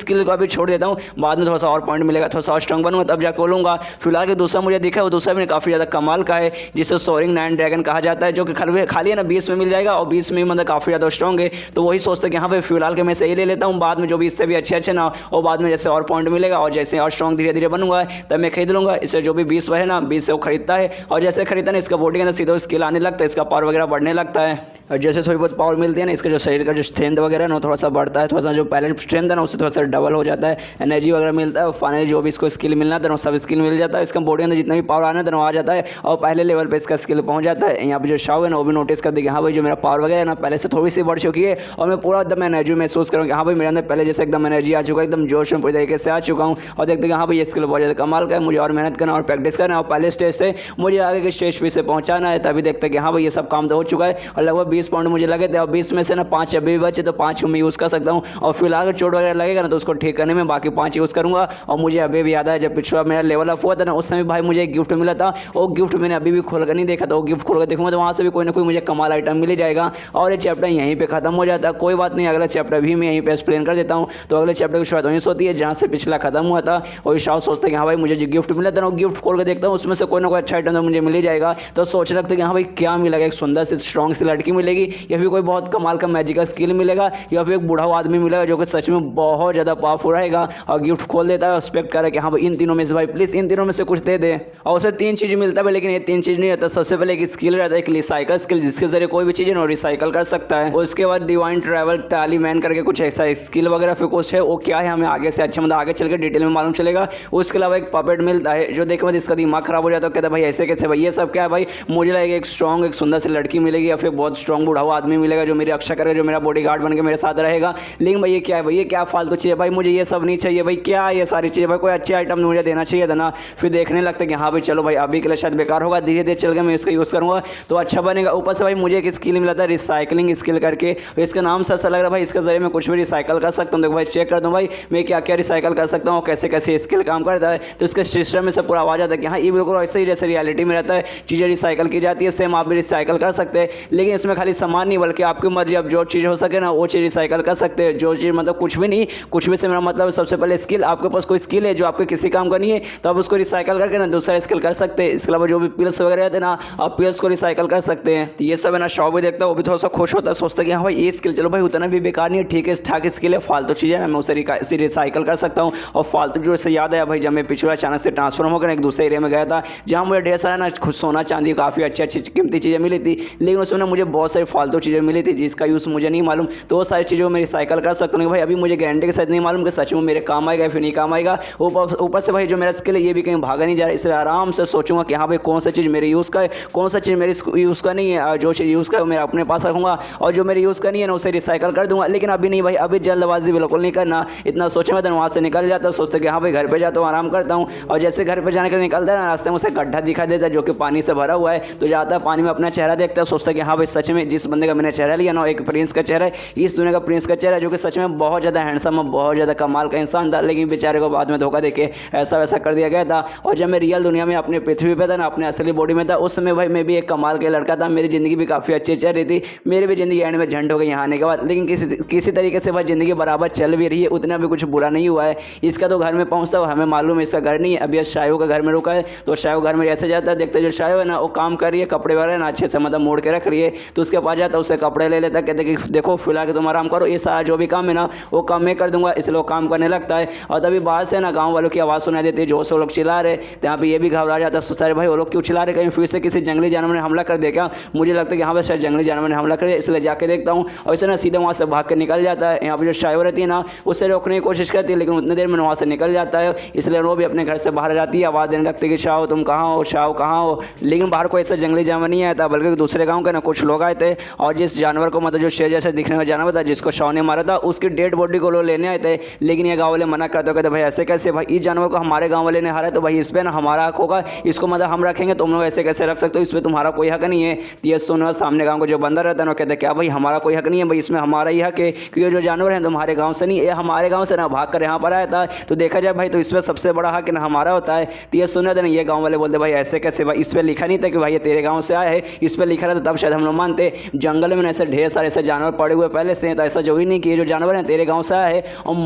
स्किल को अभी छोड़ देता हूँ, बाद में थोड़ा सा और पॉइंट मिलेगा, थोड़ा सा और स्ट्रॉन्ग बनूंगा तब जाकर बोलूँगा। फिलहाल के दूसरा मुझे दिखा है, वो दूसरा भी काफ़ी ज़्यादा कमाल का है, जिसे सोरिंग नाइन ड्रैगन कहा जाता है, जो कि खाली है ना 20 में मिल जाएगा, और 20 में मतलब काफ़ी ज़्यादा स्ट्रॉन्ग है, तो वही सोचते कि हाँ भाई फिलहाल के मैं सही ले लेता हूँ, बाद में जो भी इससे भी अच्छे ना, और बाद में जैसे और पॉइंट मिलेगा और जैसे और स्ट्रॉन्ग धीरे धीरे बनूंगा तब मैं खरीद लूँगा। इससे जो भी 20 है ना 20 से वो खरीदता है, और जैसे खरीदता है इसका बॉडी के अंदर सीधा स्किल आने लगता है, इसका पावर वगैरह बढ़ने लगता है। और जैसे थोड़ी बहुत पावर मिलती है ना, इसके जो शरीर का जो स्ट्रेंथ वगैरह ना थोड़ा सा बढ़ता है, थोड़ा सा जो पहले स्ट्रेंथ है ना उससे थोड़ा सा डबल हो जाता है, एनर्जी वगैरह मिलता है और फाइनली जो भी इसको स्किल मिलना था ना सब स्किल मिल जाता है। इसका बॉडी अंदर जितना भी पावर आना था ना आ जाता है और पहले लेवल पे इसका स्किल पहुंच जाता है। यहाँ पे जो शाओ है ना वो भी नोटिस कर देगा हाँ भाई जो मेरा पावर वगैरह ना पहले से थोड़ी सी बढ़ चुकी है और मैं पूरा एकदम एनर्जी महसूस करूँगा हाँ भाई मेरे अंदर पहले जैसे एकदम एनर्जी आ चुका है, एकदम जोश में पूरी तरीके से आ चुका हूँ और देखते हाँ भाई ये स्किल बहुत ज़्यादा कमाल का है, मुझे और मेहनत करना और प्रैक्टिस करना और पहले स्टेज से मुझे आगे के स्टेज पे से पहुंचाना है। तभी देखते कि हाँ भाई ये सब काम तो हो चुका है और लगभग 20 पॉइंट मुझे लगे थे और 20 में से ना 5 अभी भी बचे तो 5 को मैं यूज़ कर सकता हूँ और फिलहाल अगर चोट वगैरह लगेगा ना तो उसको ठीक करने में बाकी 5 यूज़ करूँगा। और मुझे अभी भी याद है जब पिछला मेरा लेवल अप हुआ था ना उस समय भाई मुझे एक गिफ्ट मिला था, वो गिफ्ट मैंने अभी भी खोल कर नहीं देखा था, वो गिफ्ट खोल कर देखूंगा तो वहाँ से भी कोई ना कोई मुझे कमाल आइटम मिल जाएगा और ये चैप्टर यहीं पे खत्म हो जाता है। कोई बात नहीं, अगला चैप्टर भी मैं यहीं पे एक्सप्लेन कर देता हूँ। तो अगले चैप्टर की शुरुआत वहीं से होती है जहाँ से पिछला खत्म हुआ था और शाह सोचते कि हाँ भाई मुझे जो गिफ्ट मिला था ना वो गिफ्ट खोल कर देखता हूँ उसमें से कोई ना कोई अच्छा आइटम तो मुझे मिल ही जाएगा। तो सोच रखते कि हाँ भाई क्या मिलेगा, एक सुंदर सी स्ट्रॉन्ग सी लड़की मिलेगी या फिर कोई बहुत कमाल का मैजिकल स्किल मिलेगा या फिर एक बूढ़ा आदमी मिलेगा जो कि सच में बहुत ज़्यादा पावरफुल रहेगा। और गिफ्ट खोल देता है, एक्सपेक्ट कर रहा है कि हाँ भाई इन तीनों में से भाई प्लीज़ इन तीनों में से कुछ दे दे और उसे 3 चीज़ मिलता है, लेकिन ये 3 चीज़ नहीं रहता। सबसे पहले एक स्किल रहता है, एक रिसाइकल स्किल जिसके जरिए कोई भी चीज़ है ना रिसाइकल कर सकता है। उसके बाद डिवाइन ट्रैवल टैलीमैन करके कुछ ऐसा स्किल वगैरह फिर कुछ है, वो क्या है हमें आगे से अच्छा मतलब आगे चल के डिटेल में मालूम चलेगा। उसके अलावा एक पपेट मिलता है जो देखे बाद इसका दिमाग खराब हो जाता है, कहता है भाई ऐसे कैसे भाई ये सब क्या है भाई, मुझे लगेगा एक स्ट्रॉन्ग एक सुंदर सी लड़की मिलेगी या फिर बहुत स्ट्रॉन्ग बूढ़ा हुआ आदमी मिलेगा जो मेरी रक्षा करेगा, जो मेरा बॉडी गार्ड बन के मेरे साथ रहेगा। लेकिन भाई ये क्या है भाई, ये क्या फालतू चाहिए भाई, मुझे ये सब नहीं चाहिए भाई, क्या ये सारी चीज़ें भाई, कोई अच्छे आइटम मुझे देना चाहिए था ना। फिर देखने लगता है कि हाँ भाई चलो भाई अभी के लिए शायद बेकार होगा, धीरे धीरे चल के मैं इसका यूज़ करूँगा तो अच्छा बनेगा। ऊपर से भाई मुझे एक स्किल मिला था रिसाइकलिंग स्किल करके, इसका नाम से ऐसा लग रहा है भाई इसके जरिए मैं कुछ भी रिसाइकल कर सकता हूँ। देखो भाई चेक कर दूँ भाई मैं क्या क्या रिसाइकल कर सकता हूँ, कैसे कैसे स्किल काम करता है। तो इसके सिस्टम में से पूरा आवाज़ आता है कि हाँ ये बिल्कुल ऐसे ही जैसे रियलिटी में रहता है, चीज़ें रिसाइकल की जाती है, सेम आप भी रिसाइकल कर सकते हैं। लेकिन इसमें खाली सामान नहीं बल्कि आपकी मर्जी, अब जो चीज़ हो सके ना वो चीज़ रिसाइकल कर सकते हैं। जो चीज़ मतलब कुछ भी नहीं, कुछ भी से मेरा मतलब सबसे पहले स्किल, आपके पास कोई स्किल है जो आपके किसी काम का नहीं है तो आप उसको रिसाइकल करके ना दूसरा स्किल कर सकते हैं। इसके अलावा जो भी पिल्स वगैरह रहते हैं ना आप पिल्स को रिसाइकल कर सकते हैं। तो ये सब है ना शॉप भी देखता है, वो भी थोड़ा सा खुश होता है, सोचता है कि हाँ भाई ये स्किल चलो भाई उतना भी बेकार नहीं है, ठीक है ठाक स्किल है, फालतू चीज़ है ना मैं उसे रिसाइकल कर सकता हूँ। और फालतू जो इससे याद आया भाई जब मैं पिछला अचानक से ट्रांसफॉर्म होकर एक दूसरे एरिया में गया था जहाँ मुझे ढेर सारा ना खुद सोना चांदी काफ़ी अच्छी अच्छी कीमती चीज़ें मिली थी, लेकिन उसमें ना मुझे बहुत सारी फालतू चीज़ें मिली थी जिसका यूज़ मुझे नहीं मालूम। तो वो सारी चीज़ों में रिसाइकल कर सकता हूँ भाई, अभी मुझे गारंटी के साथ नहीं मालूम कि सच में मेरे काम आएगा फिर नहीं काम आएगा। ऊपर से भाई जो मेरा स्किल है ये भी कहीं भागा नहीं जा रहा, इसलिए आराम से सोचूंगा कि हाँ भाई कौन सा चीज़ मेरे यूज़ का है, कौन सा चीज़ मेरे यूज़ का नहीं है। जो चीज़ यूज़ का है वो मेरा अपने पास रखूँगा और जो मेरे यूज़ का नहीं है ना उसे रिसाइकल कर दूँगा। लेकिन अभी नहीं भाई, अभी जल्दबाजी बिल्कुल नहीं करना, इतना सोचे मैं तो वहाँ से निकल जाता हूँ, सोचते कि हाँ भाई घर पर जाता हूँ आराम करता हूँ। और जैसे घर पर जाने के निकलता है ना रास्ते में उसे गड्ढा दिखा देता है जो कि पानी से भरा हुआ है, तो जाता है पानी में अपना चेहरा देखता है, सोचता है कि हाँ भाई सच में जिस बंदे का मैंने चेहरा लिया ना एक प्रिंस का चेहरा है, इस दुनिया का प्रिंस का चेहरा जो कि सच में बहुत ज़्यादा हैंडसम और बहुत ज़्यादा कमाल का इंसान था, लेकिन बेचारे को बाद में धोखा देके ऐसा वैसा कर दिया गया था। और जब मैं रियल दुनिया में अपने पृथ्वी पे था ना अपने असली बॉडी में था उस समय भाई मैं भी एक कमाल का लड़का था, मेरी ज़िंदगी भी काफ़ी अच्छी चल रही थी, मेरी भी ज़िंदगी एंड में झंड हो गई यहाँ आने के बाद। लेकिन किसी तरीके से भाई ज़िंदगी बराबर चल भी रही है, उतना भी कुछ बुरा नहीं हुआ है। इसका तो घर में पहुँचता है, हमें मालूम है इसका घर नहीं है, अभी शायू का घर में रुका है, तो शायू घर में ऐसे जाता है, देखते जो शायू है ना वो काम कर रही है, कपड़े वगैरह ना अच्छे से मतलब मोड़ के रख रही है, तो उसके पास जाता है उसे कपड़े ले लेता है, कहते कि देखो फिलहाल के तुम आराम करो, ये सारा जो भी काम है ना वो काम मैं कर दूंगा, इसलिए वो काम करने लगता है। और तभी बाहर से ना गाँव वालों की आवाज़ सुनाई देती है, जो से वो लोग चिल्ला रहे, तो यहाँ पे ये भी घबरा जाता है, सोचता है भाई वो लोग क्यों चिल्ला रहे, कहीं फिर से किसी जंगली जानवर ने हमला कर दिया क्या। मुझे लगता है कि हाँ भाई शायद जंगली जानवर ने हमला कर दिया, इसलिए जाके देखता हूँ और इसे ना सीधे वहाँ से भाग कर निकल जाता है। यहाँ पर जो शायू रहती है ना उससे रोकने की कोशिश करती है, लेकिन उतनी देर में वहाँ से निकल जाता है, इसलिए वो भी अपने घर से बाहर जाती है, आवाज़ देने लगती है कि शाह तुम कहाँ हो, शाह कहाँ हो। लेकिन बाहर कोई ऐसा जंगली जानवर नहीं आया था, बल्कि दूसरे गाँव के ना कुछ लोग आए थे और जिस जानवर को मतलब जो शेर जैसे दिखने का जानवर था जिसको शाह ने मारा था उसकी डेड बॉडी को लोग लेने आए थे। लेकिन ये गाँव वाले मना करते कहते भाई ऐसे कैसे भाई, इस जानवर को हमारे गाँव वाले ने हारा है तो भाई इस पर ना हमारा हक होगा, इसको मतलब हम रखेंगे, तुम लोग ऐसे कैसे रख सकते हो, इस पर तुम्हारा कोई हक नहीं है। ये सुनो सामने गाँव को जो बंदा रहता है ना कहते क्या भाई हमारा कोई हक नहीं है भाई, इसमें हमारा ही हक है क्योंकि जो जानवर है तुम्हारे गाँव से नहीं, ये हमारे गाँव से ना भाग कर यहाँ पर आया था, तो देखा जाए भाई तो इस पर सबसे बड़ा हक ना हमारा होता है। तो ये सुना था ना ये गाँव वाले बोलते भाई ऐसे कैसे भाई, इस पर लिखा नहीं था कि भाई ये तेरे गाँव से आया है, इस पर लिखा रहता तब शायद हम लोग मानते। जंगल में ऐसे ढेर सारे ऐसे जानवर पड़े हुए पहले से, तो ऐसा जो ही नहीं कि ये जो जानवर है तेरे गाँव से आया है और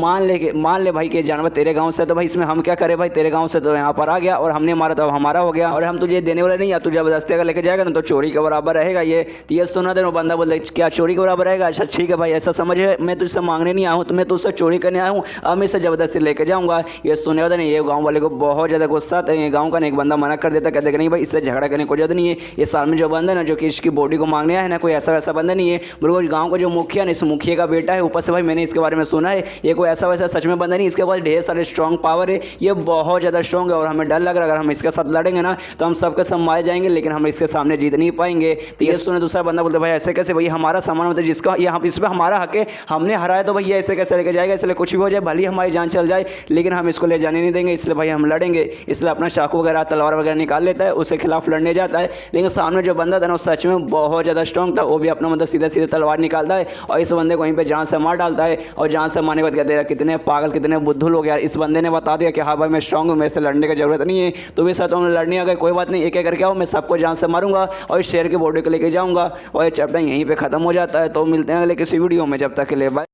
मान ले भाई कि जानवर तेरे गाँव से, तो भाई इसमें हम क्या करें भाई, तेरे गाँव से तो यहाँ पर आ गया और हमने मारा तो हमारा हो गया और हम तुझे देने वाले नहीं, या तू जबरदस्ती अगर लेके जाएगा ना तो चोरी के बराबर रहेगा ये। तो ये सुना था वो बंदा बोलते क्या चोरी के बराबर रहेगा, अच्छा ठीक है भाई ऐसा समझ है, मैं तुझसे मांगने नहीं आया हूँ, तो मैं तुझसे चोरी करने आया हूँ, अब मैं इसे जबरदस्ती लेके जाऊँगा। ये सुने होता नहीं, ये गाँव वाले को बहुत ज़्यादा गुस्सा आता है, ये गाँव का एक बंदा मना कर देता, कहते कि नहीं भाई इससे झगड़ा करने को जरूरत नहीं है, ये साल में जो बंदा है ना जो कि इसकी बॉडी को मांगने आया है ना है, कोई ऐसा वैसा बंदा नहीं है। बिल्कुल गाँव का जो मुखिया ना, इस मुखिया का बेटा है। ऊपर से भाई मैंने इसके बारे में सुना है, ये कोई ऐसा वैसा सच में बंदा नहीं, इसके पास ढेर सारे स्ट्रॉन्ग पावर है, ये बहुत ज़्यादा स्ट्रॉन्ग है और हमें डर लग रहा है अगर हम इसके साथ लड़ेंगे ना तो हम सबके सब मारे जाएंगे, लेकिन हम इसके सामने जीत नहीं पाएंगे। तो ये सुने दूसरा बंदा बोलते भाई ऐसे कैसे, भाई हमारा सामान मतलब जिसका यहाँ इस पर हमारा हक है, हमने हराया तो भैया ऐसे कैसे लेके जाएगा, इसलिए कुछ भी हो जाए, भले हमारी जान चल जाए लेकिन हम इसको ले जाने नहीं देंगे, इसलिए भाई हम लड़ेंगे। इसलिए अपना चाकू वगैरह तलवार वगैरह निकाल लेता है, उसके खिलाफ लड़ने जाता है। लेकिन सामने जो बंदा था ना वो सच में बहुत ज़्यादा स्ट्रॉन्ग था, वो भी अपना मतलब सीधे सीधे तलवार निकालता है और इस बंदे को वहीं पे जान से मार डालता है। और जान से मारने के बाद कहते हैं कितने पागल कितने बुद्धू लोग यार, इस बंदे ने बता दिया कि हाँ भाई मैं स्ट्रॉन्ग हूँ, मेरे से लड़ने की जरूरत नहीं है, तो भी साथ में लड़ने आ गए, कोई बात नहीं, एक एक करके आओ, मैं सबको जान से मारूंगा और इस शेर के बॉडी को लेके जाऊंगा। और ये चैप्टर यहीं पे खत्म हो जाता है। तो मिलते हैं अगले किसी वीडियो में, जब तक के लिए बाय।